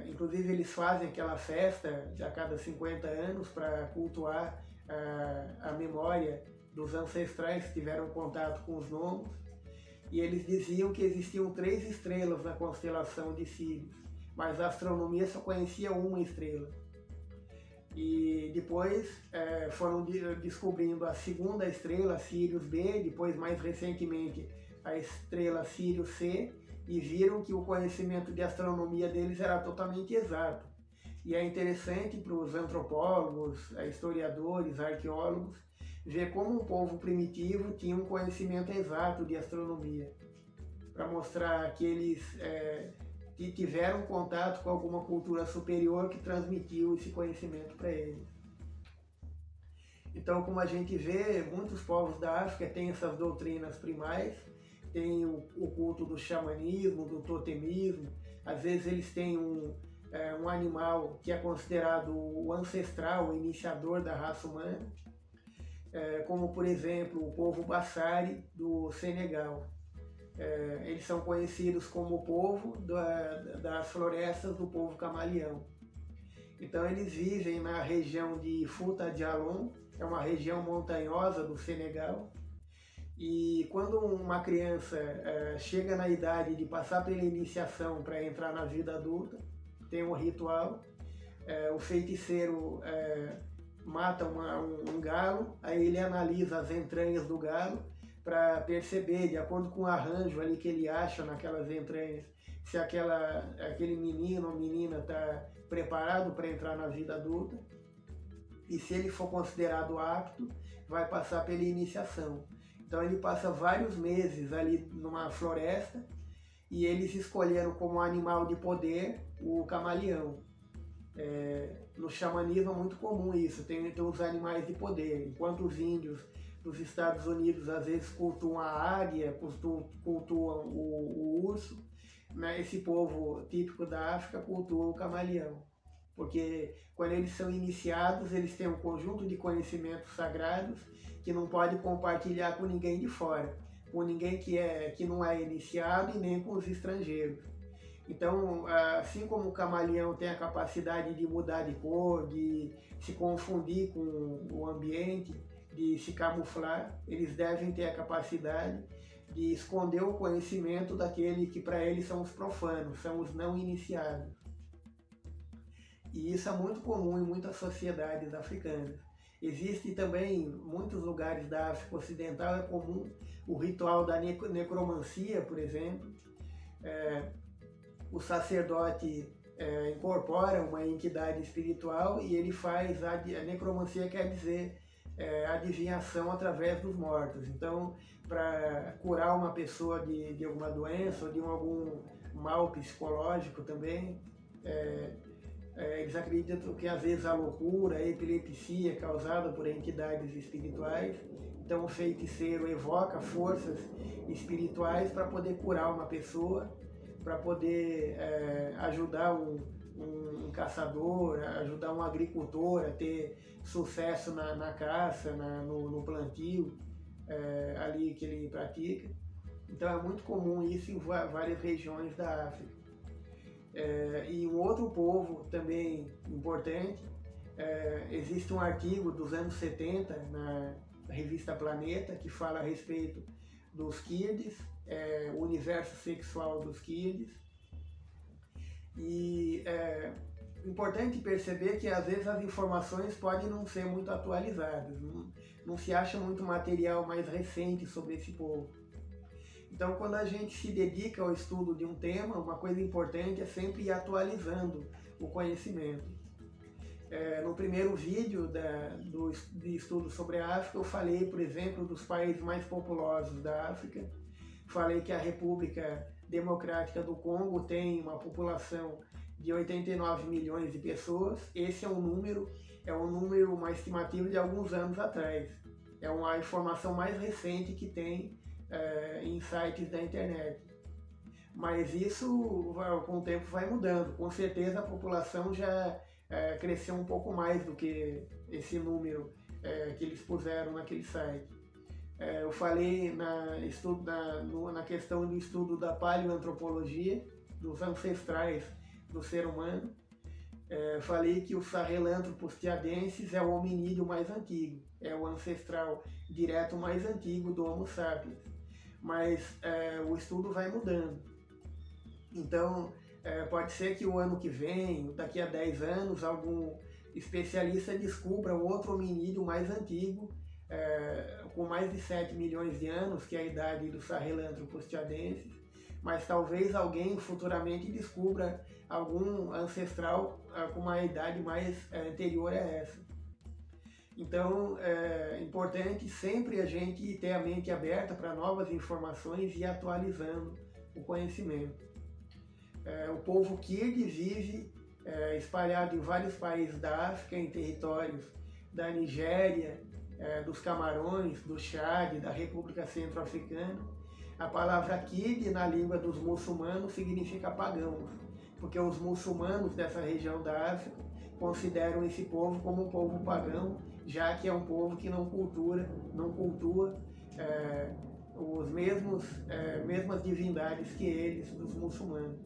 [SPEAKER 1] Inclusive eles fazem aquela festa a cada 50 anos para cultuar a memória dos ancestrais que tiveram contato com os gnomos. E eles diziam que existiam 3 estrelas na constelação de Sírius, mas a astronomia só conhecia uma estrela. E depois foram descobrindo a segunda estrela, Sirius B, depois mais recentemente a estrela Sirius C, e viram que o conhecimento de astronomia deles era totalmente exato. E é interessante para os antropólogos, historiadores, arqueólogos, ver como um povo primitivo tinha um conhecimento exato de astronomia, para mostrar que eles tiveram contato com alguma cultura superior que transmitiu esse conhecimento para eles. Então, como a gente vê, muitos povos da África têm essas doutrinas primais, tem o culto do xamanismo, do totemismo, às vezes eles têm um animal que é considerado o ancestral, o iniciador da raça humana, como por exemplo o povo Bassari do Senegal. Eles são conhecidos como o povo das florestas do povo camaleão. Então eles vivem na região de Fouta Djallon, é uma região montanhosa do Senegal, e quando uma criança chega na idade de passar pela iniciação para entrar na vida adulta, tem um ritual, o feiticeiro mata um galo, aí ele analisa as entranhas do galo para perceber, de acordo com o arranjo ali que ele acha naquelas entranhas, se aquele menino ou menina está preparado para entrar na vida adulta, e se ele for considerado apto, vai passar pela iniciação. Então ele passa vários meses ali numa floresta, e eles escolheram como animal de poder o camaleão. No xamanismo é muito comum isso, tem os animais de poder, enquanto os índios dos Estados Unidos às vezes cultuam a águia, cultuam o urso, né? Esse povo típico da África cultua o camaleão, porque quando eles são iniciados, eles têm um conjunto de conhecimentos sagrados que não pode compartilhar com ninguém de fora, com ninguém que não é iniciado e nem com os estrangeiros. Então, assim como o camaleão tem a capacidade de mudar de cor, de se confundir com o ambiente, de se camuflar, eles devem ter a capacidade de esconder o conhecimento daquele que para eles são os profanos, são os não iniciados. E isso é muito comum em muitas sociedades africanas. Existe também, em muitos lugares da África Ocidental, é comum o ritual da necromancia, por exemplo. O sacerdote incorpora uma entidade espiritual e ele faz, a necromancia quer dizer adivinhação através dos mortos. Então, para curar uma pessoa de alguma doença ou de algum mal psicológico também, eles acreditam que às vezes a loucura, a epilepsia é causada por entidades espirituais. Então o feiticeiro evoca forças espirituais para poder curar uma pessoa, para poder ajudar um caçador, ajudar um agricultor a ter sucesso na caça, no plantio ali que ele pratica. Então é muito comum isso em várias regiões da África. E um outro povo também importante, existe um artigo dos anos 70 na revista Planeta que fala a respeito dos Kirdes, o universo sexual dos Kirdes. E é importante perceber que às vezes as informações podem não ser muito atualizadas, não se acha muito material mais recente sobre esse povo. Então, quando a gente se dedica ao estudo de um tema, uma coisa importante é sempre ir atualizando o conhecimento. No primeiro vídeo de estudo sobre a África, eu falei, por exemplo, dos países mais populosos da África. Falei que a República Democrática do Congo tem uma população de 89 milhões de pessoas. Esse é um número, uma estimativa de alguns anos atrás. É a informação mais recente que tem em sites da internet. Mas isso, com o tempo, vai mudando. Com certeza a população já cresceu um pouco mais do que esse número que eles puseram naquele site. Eu falei na questão do estudo da paleoantropologia, dos ancestrais do ser humano. Falei que o Sahelanthropus tiadensis é o hominídeo mais antigo, é o ancestral direto mais antigo do Homo sapiens. Mas o estudo vai mudando. Então, pode ser que o ano que vem, daqui a 10 anos, algum especialista descubra outro hominídeo mais antigo, com mais de 7 milhões de anos, que é a idade do Sahelanthropus tiadensis, mas talvez alguém futuramente descubra algum ancestral com uma idade mais anterior a essa. Então, é importante sempre a gente ter a mente aberta para novas informações e ir atualizando o conhecimento. O povo Kirgue vive espalhado em vários países da África, em territórios da Nigéria, dos Camarões, do Chad, da República Centro-Africana. A palavra Kirgue, na língua dos muçulmanos, significa pagãos, porque os muçulmanos dessa região da África consideram esse povo como um povo pagão, já que é um povo que não cultua os mesmas divindades que eles, dos muçulmanos.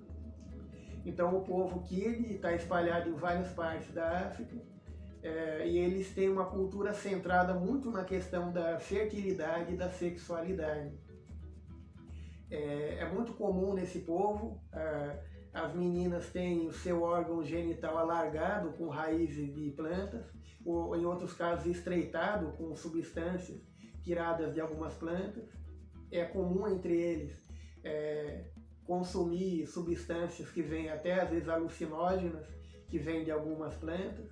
[SPEAKER 1] Então o povo Kirgue está espalhado em várias partes da África e eles têm uma cultura centrada muito na questão da fertilidade e da sexualidade. É muito comum nesse povo as meninas têm o seu órgão genital alargado com raízes de plantas, ou em outros casos estreitado com substâncias tiradas de algumas plantas. É comum entre eles consumir substâncias que vêm até às vezes alucinógenas, que vêm de algumas plantas.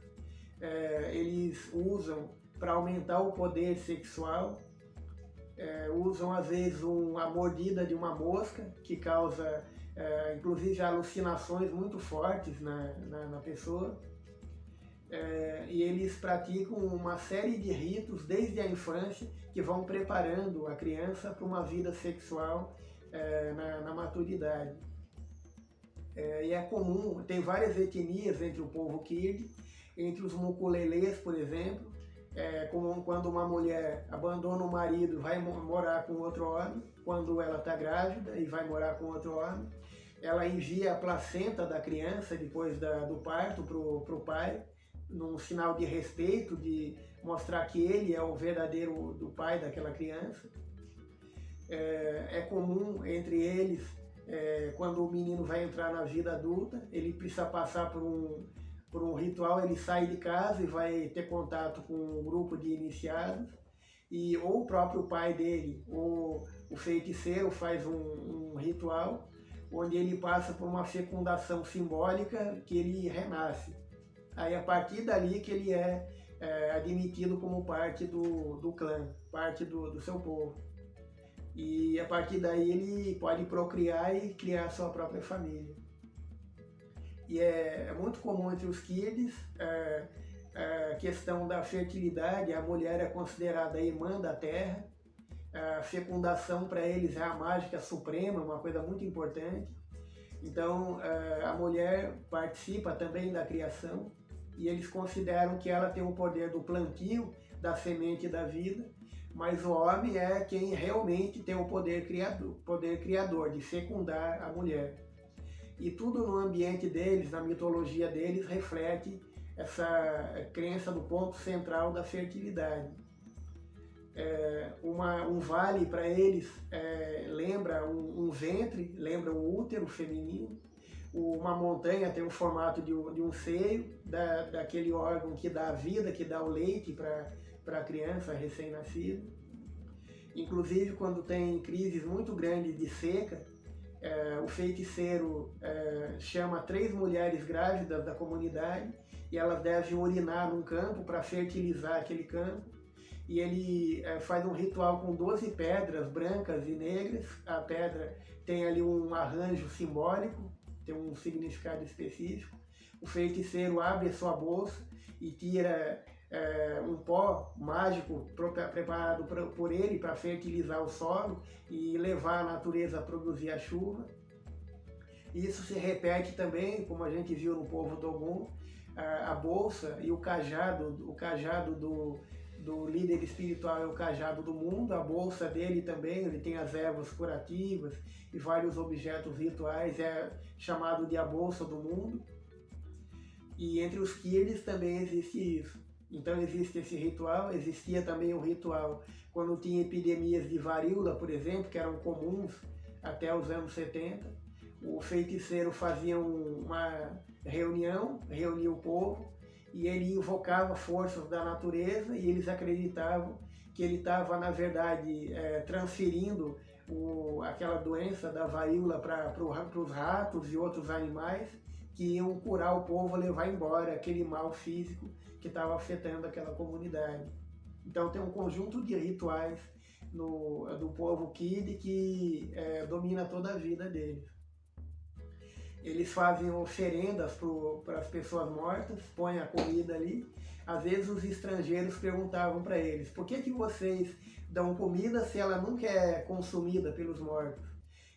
[SPEAKER 1] Eles usam para aumentar o poder sexual, usam às vezes a mordida de uma mosca, que causa inclusive alucinações muito fortes na pessoa. E eles praticam uma série de ritos desde a infância que vão preparando a criança para uma vida sexual na maturidade. E é comum, tem várias etnias entre o povo Kirgue, entre os Mukulelês, por exemplo, como quando uma mulher abandona o marido e vai morar com outro homem, quando ela está grávida e vai morar com outro homem, ela envia a placenta da criança depois do parto para o pai, num sinal de respeito, de mostrar que ele é o verdadeiro do pai daquela criança. É comum entre eles, quando o menino vai entrar na vida adulta, ele precisa passar por um ritual, ele sai de casa e vai ter contato com um grupo de iniciados, e ou o próprio pai dele, ou o feiticeiro faz um ritual, onde ele passa por uma fecundação simbólica que ele renasce. Aí a partir dali que ele é admitido como parte do clã, parte do seu povo. E a partir daí ele pode procriar e criar sua própria família. E é muito comum entre os Kirgues a questão da fertilidade. A mulher é considerada a irmã da terra. A fecundação para eles é a mágica suprema, uma coisa muito importante. Então a mulher participa também da criação e eles consideram que ela tem o poder do plantio da semente da vida, mas o homem é quem realmente tem o poder criador de fecundar a mulher. E tudo no ambiente deles, na mitologia deles, reflete essa crença do ponto central da fertilidade. Um vale para eles lembra um ventre, lembra um útero feminino. Uma montanha tem o formato de um seio, daquele órgão que dá a vida, que dá o leite para a criança recém-nascida. Inclusive, quando tem crises muito grandes de seca, o feiticeiro chama 3 mulheres grávidas da comunidade e elas devem urinar num campo para fertilizar aquele campo. E ele faz um ritual com 12 pedras brancas e negras. A pedra tem ali um arranjo simbólico, tem um significado específico. O feiticeiro abre a sua bolsa e tira um pó mágico preparado por ele para fertilizar o solo e levar a natureza a produzir a chuva. Isso se repete também, como a gente viu no povo Dogon, a bolsa e o cajado do líder espiritual é o cajado do mundo. A bolsa dele também, ele tem as ervas curativas e vários objetos rituais, é chamado de a bolsa do mundo. E entre os Kirgues também existe isso. Então existe esse ritual. Existia também o ritual quando tinha epidemias de varíola, por exemplo, que eram comuns até os anos 70. O feiticeiro fazia uma reunião, reunia o povo, e ele invocava forças da natureza e eles acreditavam que ele estava, na verdade, transferindo aquela doença da varíola para os ratos e outros animais que iam curar o povo, levar embora aquele mal físico que estava afetando aquela comunidade. Então tem um conjunto de rituais do povo Kid que domina toda a vida deles. Eles fazem oferendas para as pessoas mortas, põem a comida ali. Às vezes os estrangeiros perguntavam para eles: por que vocês dão comida se ela nunca é consumida pelos mortos?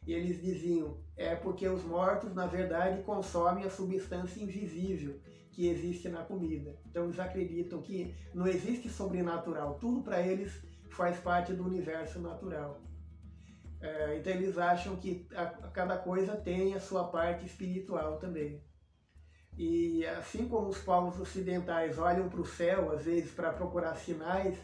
[SPEAKER 1] E eles diziam: é porque os mortos, na verdade, consomem a substância invisível que existe na comida. Então eles acreditam que não existe sobrenatural, tudo para eles faz parte do universo natural. Então eles acham que cada coisa tem a sua parte espiritual também. E assim como os povos ocidentais olham para o céu, às vezes, para procurar sinais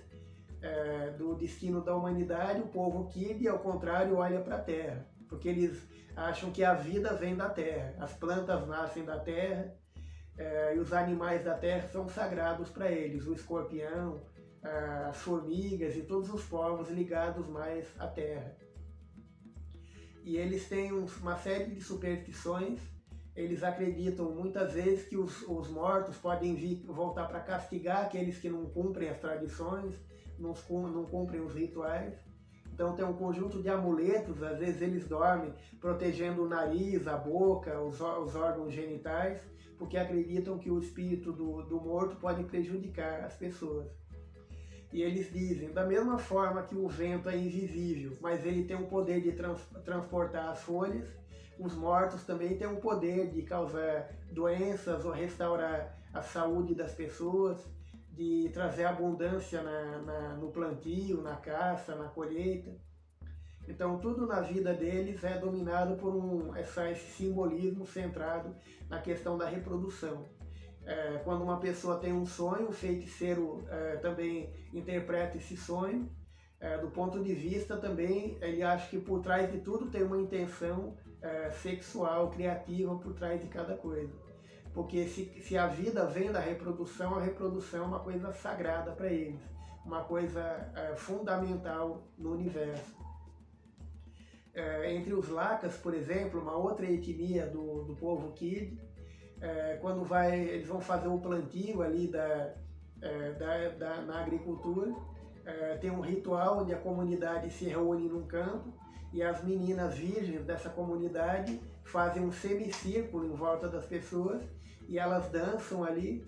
[SPEAKER 1] do destino da humanidade, o povo Kid, ao contrário, olha para a Terra, porque eles acham que a vida vem da Terra, as plantas nascem da Terra, e os animais da Terra são sagrados para eles, o escorpião, as formigas e todos os povos ligados mais à Terra. E eles têm uma série de superstições. Eles acreditam muitas vezes que os mortos podem voltar para castigar aqueles que não cumprem as tradições, não cumprem os rituais. Então tem um conjunto de amuletos, às vezes eles dormem protegendo o nariz, a boca, os órgãos genitais, porque acreditam que o espírito do morto pode prejudicar as pessoas. E eles dizem, da mesma forma que o vento é invisível, mas ele tem o poder de transportar as folhas, os mortos também têm o poder de causar doenças ou restaurar a saúde das pessoas, de trazer abundância no plantio, na caça, na colheita. Então tudo na vida deles é dominado por esse simbolismo centrado na questão da reprodução. Quando uma pessoa tem um sonho, o feiticeiro também interpreta esse sonho. Do ponto de vista também, ele acha que por trás de tudo tem uma intenção sexual, criativa por trás de cada coisa. Porque se a vida vem da reprodução, a reprodução é uma coisa sagrada para eles, uma coisa fundamental no universo. Entre os Lacas, por exemplo, uma outra etnia do povo Kid, quando eles vão fazer o plantio ali na agricultura, tem um ritual onde a comunidade se reúne num campo e as meninas virgens dessa comunidade fazem um semicírculo em volta das pessoas e elas dançam ali,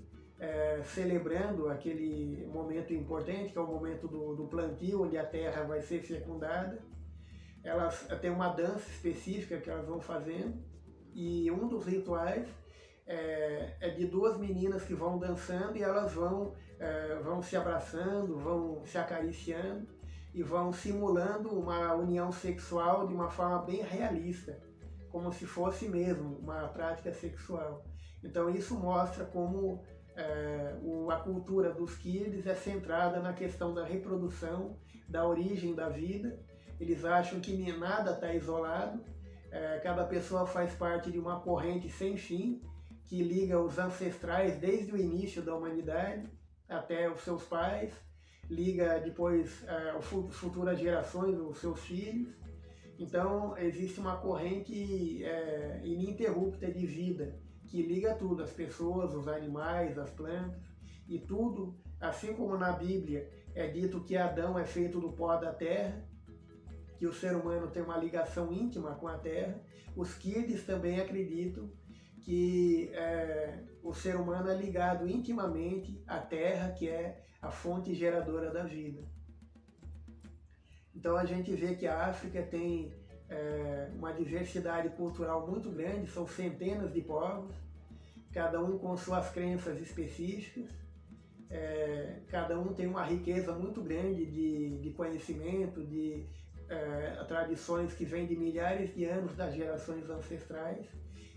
[SPEAKER 1] celebrando aquele momento importante, que é o momento do plantio, onde a terra vai ser fecundada. Elas têm uma dança específica que elas vão fazendo, e um dos rituais é de duas meninas que vão dançando e elas vão se abraçando, vão se acariciando e vão simulando uma união sexual de uma forma bem realista, como se fosse mesmo uma prática sexual. Então isso mostra como a cultura dos Kids é centrada na questão da reprodução, da origem da vida. Eles acham que nada está isolado, cada pessoa faz parte de uma corrente sem fim, que liga os ancestrais desde o início da humanidade até os seus pais, liga depois as futuras gerações, os seus filhos. Então existe uma corrente ininterrupta de vida que liga tudo, as pessoas, os animais, as plantas e tudo, assim como na Bíblia é dito que Adão é feito do pó da terra, que o ser humano tem uma ligação íntima com a terra. Os Kids também acreditam que o ser humano é ligado intimamente à terra, que é a fonte geradora da vida. Então a gente vê que a África tem uma diversidade cultural muito grande, são centenas de povos, cada um com suas crenças específicas, cada um tem uma riqueza muito grande de conhecimento, de tradições que vêm de milhares de anos das gerações ancestrais.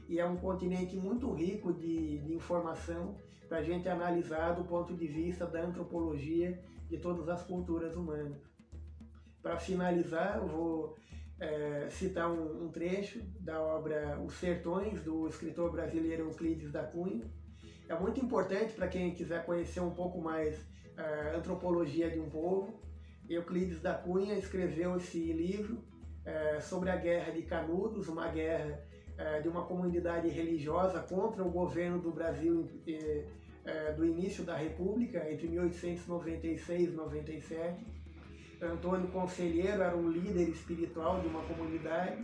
[SPEAKER 1] E é um continente muito rico de informação para a gente analisar do ponto de vista da antropologia de todas as culturas humanas. Para finalizar, eu vou citar um trecho da obra Os Sertões, do escritor brasileiro Euclides da Cunha. É muito importante para quem quiser conhecer um pouco mais a antropologia de um povo. Euclides da Cunha escreveu esse livro sobre a Guerra de Canudos, uma guerra de uma comunidade religiosa contra o governo do Brasil do início da República, entre 1896 e 97. Antônio Conselheiro era um líder espiritual de uma comunidade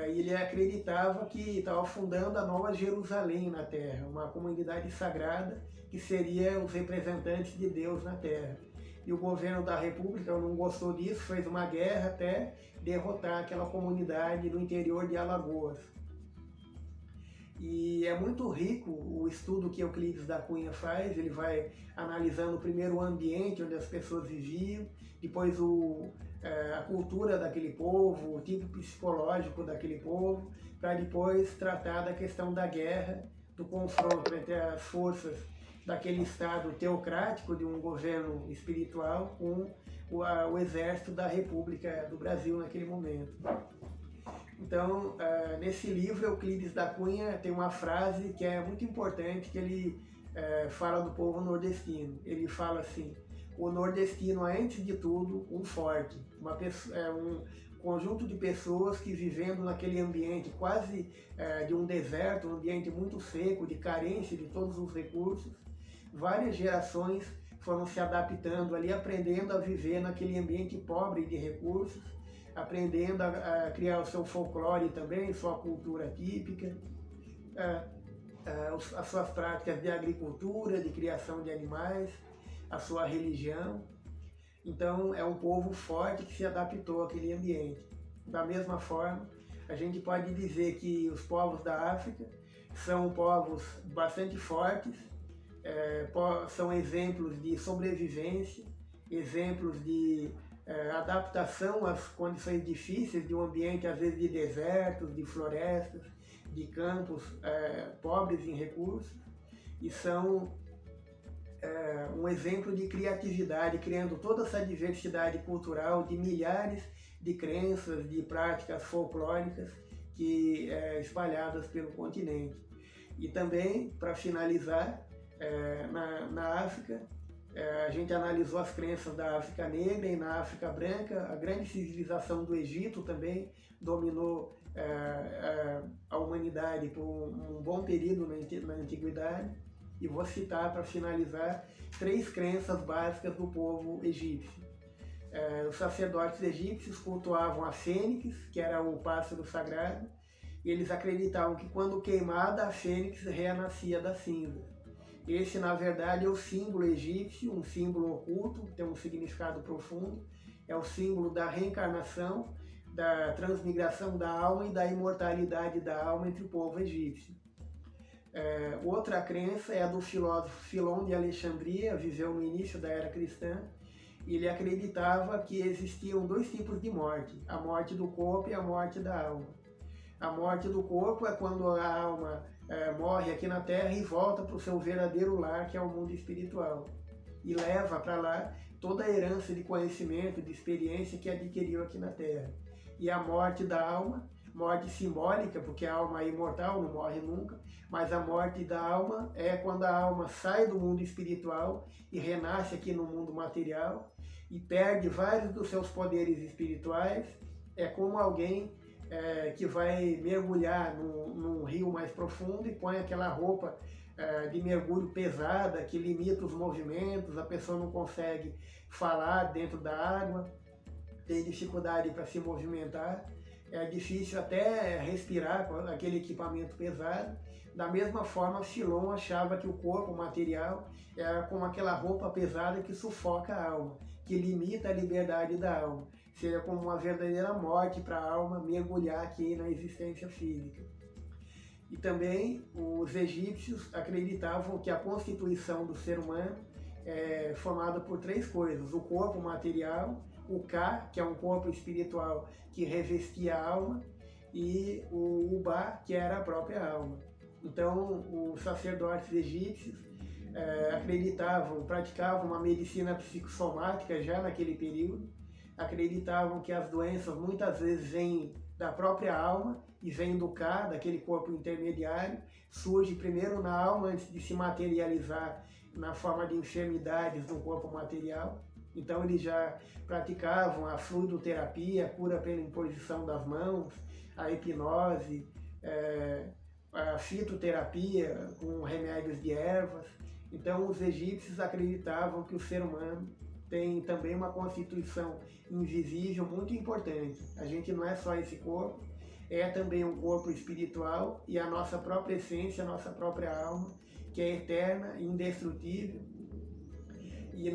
[SPEAKER 1] e ele acreditava que estava fundando a Nova Jerusalém na Terra, uma comunidade sagrada que seria os representantes de Deus na Terra. E o governo da República não gostou disso, fez uma guerra até derrotar aquela comunidade no interior de Alagoas. E é muito rico o estudo que Euclides da Cunha faz. Ele vai analisando primeiro o ambiente onde as pessoas viviam, depois a cultura daquele povo, o tipo psicológico daquele povo, para depois tratar da questão da guerra, do confronto entre as forças daquele estado teocrático de um governo espiritual com o exército da República do Brasil naquele momento. Então, nesse livro, Euclides da Cunha tem uma frase que é muito importante, que ele fala do povo nordestino. Ele fala assim: o nordestino é, antes de tudo, um forte, um conjunto de pessoas que, vivendo naquele ambiente quase de um deserto, um ambiente muito seco, de carência de todos os recursos, várias gerações foram se adaptando ali, aprendendo a viver naquele ambiente pobre de recursos, aprendendo a criar o seu folclore também, sua cultura típica, as suas práticas de agricultura, de criação de animais, a sua religião. Então é um povo forte que se adaptou àquele ambiente. Da mesma forma, a gente pode dizer que os povos da África são povos bastante fortes, são exemplos de sobrevivência, exemplos de adaptação às condições difíceis de um ambiente, às vezes de desertos, de florestas, de campos pobres em recursos, e são um exemplo de criatividade, criando toda essa diversidade cultural de milhares de crenças, de práticas folclóricas espalhadas pelo continente. E também, para finalizar, na África, a gente analisou as crenças da África Negra e na África Branca. A grande civilização do Egito também dominou a humanidade por um bom período na Antiguidade. E vou citar, para finalizar, 3 crenças básicas do povo egípcio. Os sacerdotes egípcios cultuavam a fênix, que era o pássaro sagrado, e eles acreditavam que, quando queimada, a fênix renascia da cinza. Esse, na verdade, é o símbolo egípcio, um símbolo oculto, tem um significado profundo. É o símbolo da reencarnação, da transmigração da alma e da imortalidade da alma entre o povo egípcio. Outra crença é a do filósofo Filon de Alexandria, viveu no início da era cristã. Ele acreditava que existiam 2 tipos de morte: a morte do corpo e a morte da alma. A morte do corpo é quando a alma morre aqui na Terra e volta para o seu verdadeiro lar, que é o mundo espiritual, e leva para lá toda a herança de conhecimento, de experiência que adquiriu aqui na Terra. E a morte da alma, morte simbólica, porque a alma é imortal, não morre nunca, mas a morte da alma é quando a alma sai do mundo espiritual e renasce aqui no mundo material e perde vários dos seus poderes espirituais. É como alguém que vai mergulhar num rio mais profundo e põe aquela roupa de mergulho pesada, que limita os movimentos, a pessoa não consegue falar dentro da água, tem dificuldade para se movimentar, é difícil até respirar com aquele equipamento pesado. Da mesma forma, Filon achava que o corpo material era como aquela roupa pesada que sufoca a alma, que limita a liberdade da alma. Seria como uma verdadeira morte para a alma mergulhar aqui na existência física. E também os egípcios acreditavam que a constituição do ser humano é formada por 3 coisas: o corpo material, o Ka, que é um corpo espiritual que revestia a alma, e o Uba, que era a própria alma. Então, os sacerdotes egípcios praticavam uma medicina psicossomática já naquele período, acreditavam que as doenças muitas vezes vêm da própria alma e vêm do Ka, daquele corpo intermediário, surge primeiro na alma antes de se materializar na forma de enfermidades no corpo material. Então eles já praticavam a fluidoterapia, a cura pela imposição das mãos, a hipnose, a fitoterapia com remédios de ervas. Então os egípcios acreditavam que o ser humano tem também uma constituição invisível muito importante. A gente não é só esse corpo, é também um corpo espiritual e a nossa própria essência, a nossa própria alma, que é eterna e indestrutível. E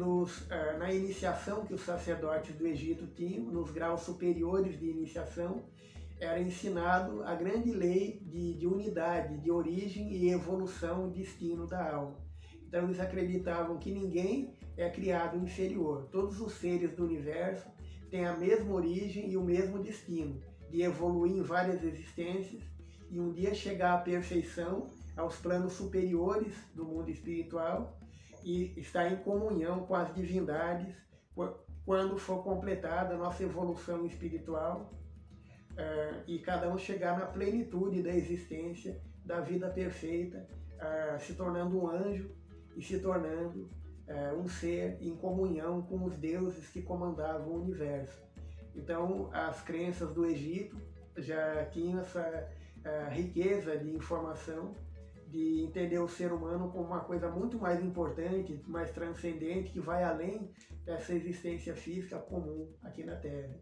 [SPEAKER 1] na iniciação que os sacerdotes do Egito tinham, nos graus superiores de iniciação, era ensinado a grande lei de unidade, de origem e evolução e destino da alma. Então eles acreditavam que ninguém é criado inferior. Todos os seres do universo têm a mesma origem e o mesmo destino, de evoluir em várias existências e um dia chegar à perfeição, aos planos superiores do mundo espiritual e estar em comunhão com as divindades quando for completada a nossa evolução espiritual e cada um chegar na plenitude da existência, da vida perfeita, se tornando um anjo e se tornando um ser em comunhão com os deuses que comandavam o universo. Então, as crenças do Egito já tinham essa riqueza de informação, de entender o ser humano como uma coisa muito mais importante, mais transcendente, que vai além dessa existência física comum aqui na Terra.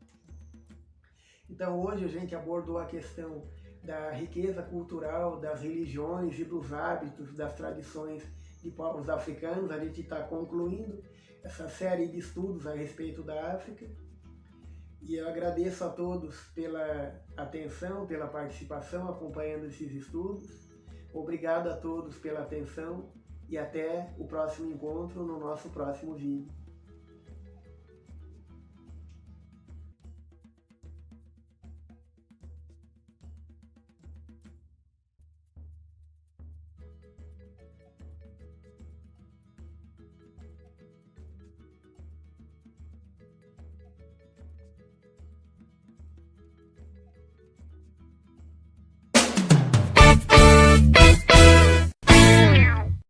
[SPEAKER 1] Então, hoje a gente abordou a questão da riqueza cultural, das religiões e dos hábitos, das tradições de povos africanos. A gente está concluindo essa série de estudos a respeito da África. E eu agradeço a todos pela atenção, pela participação, acompanhando esses estudos. Obrigado a todos pela atenção e até o próximo encontro no nosso próximo vídeo.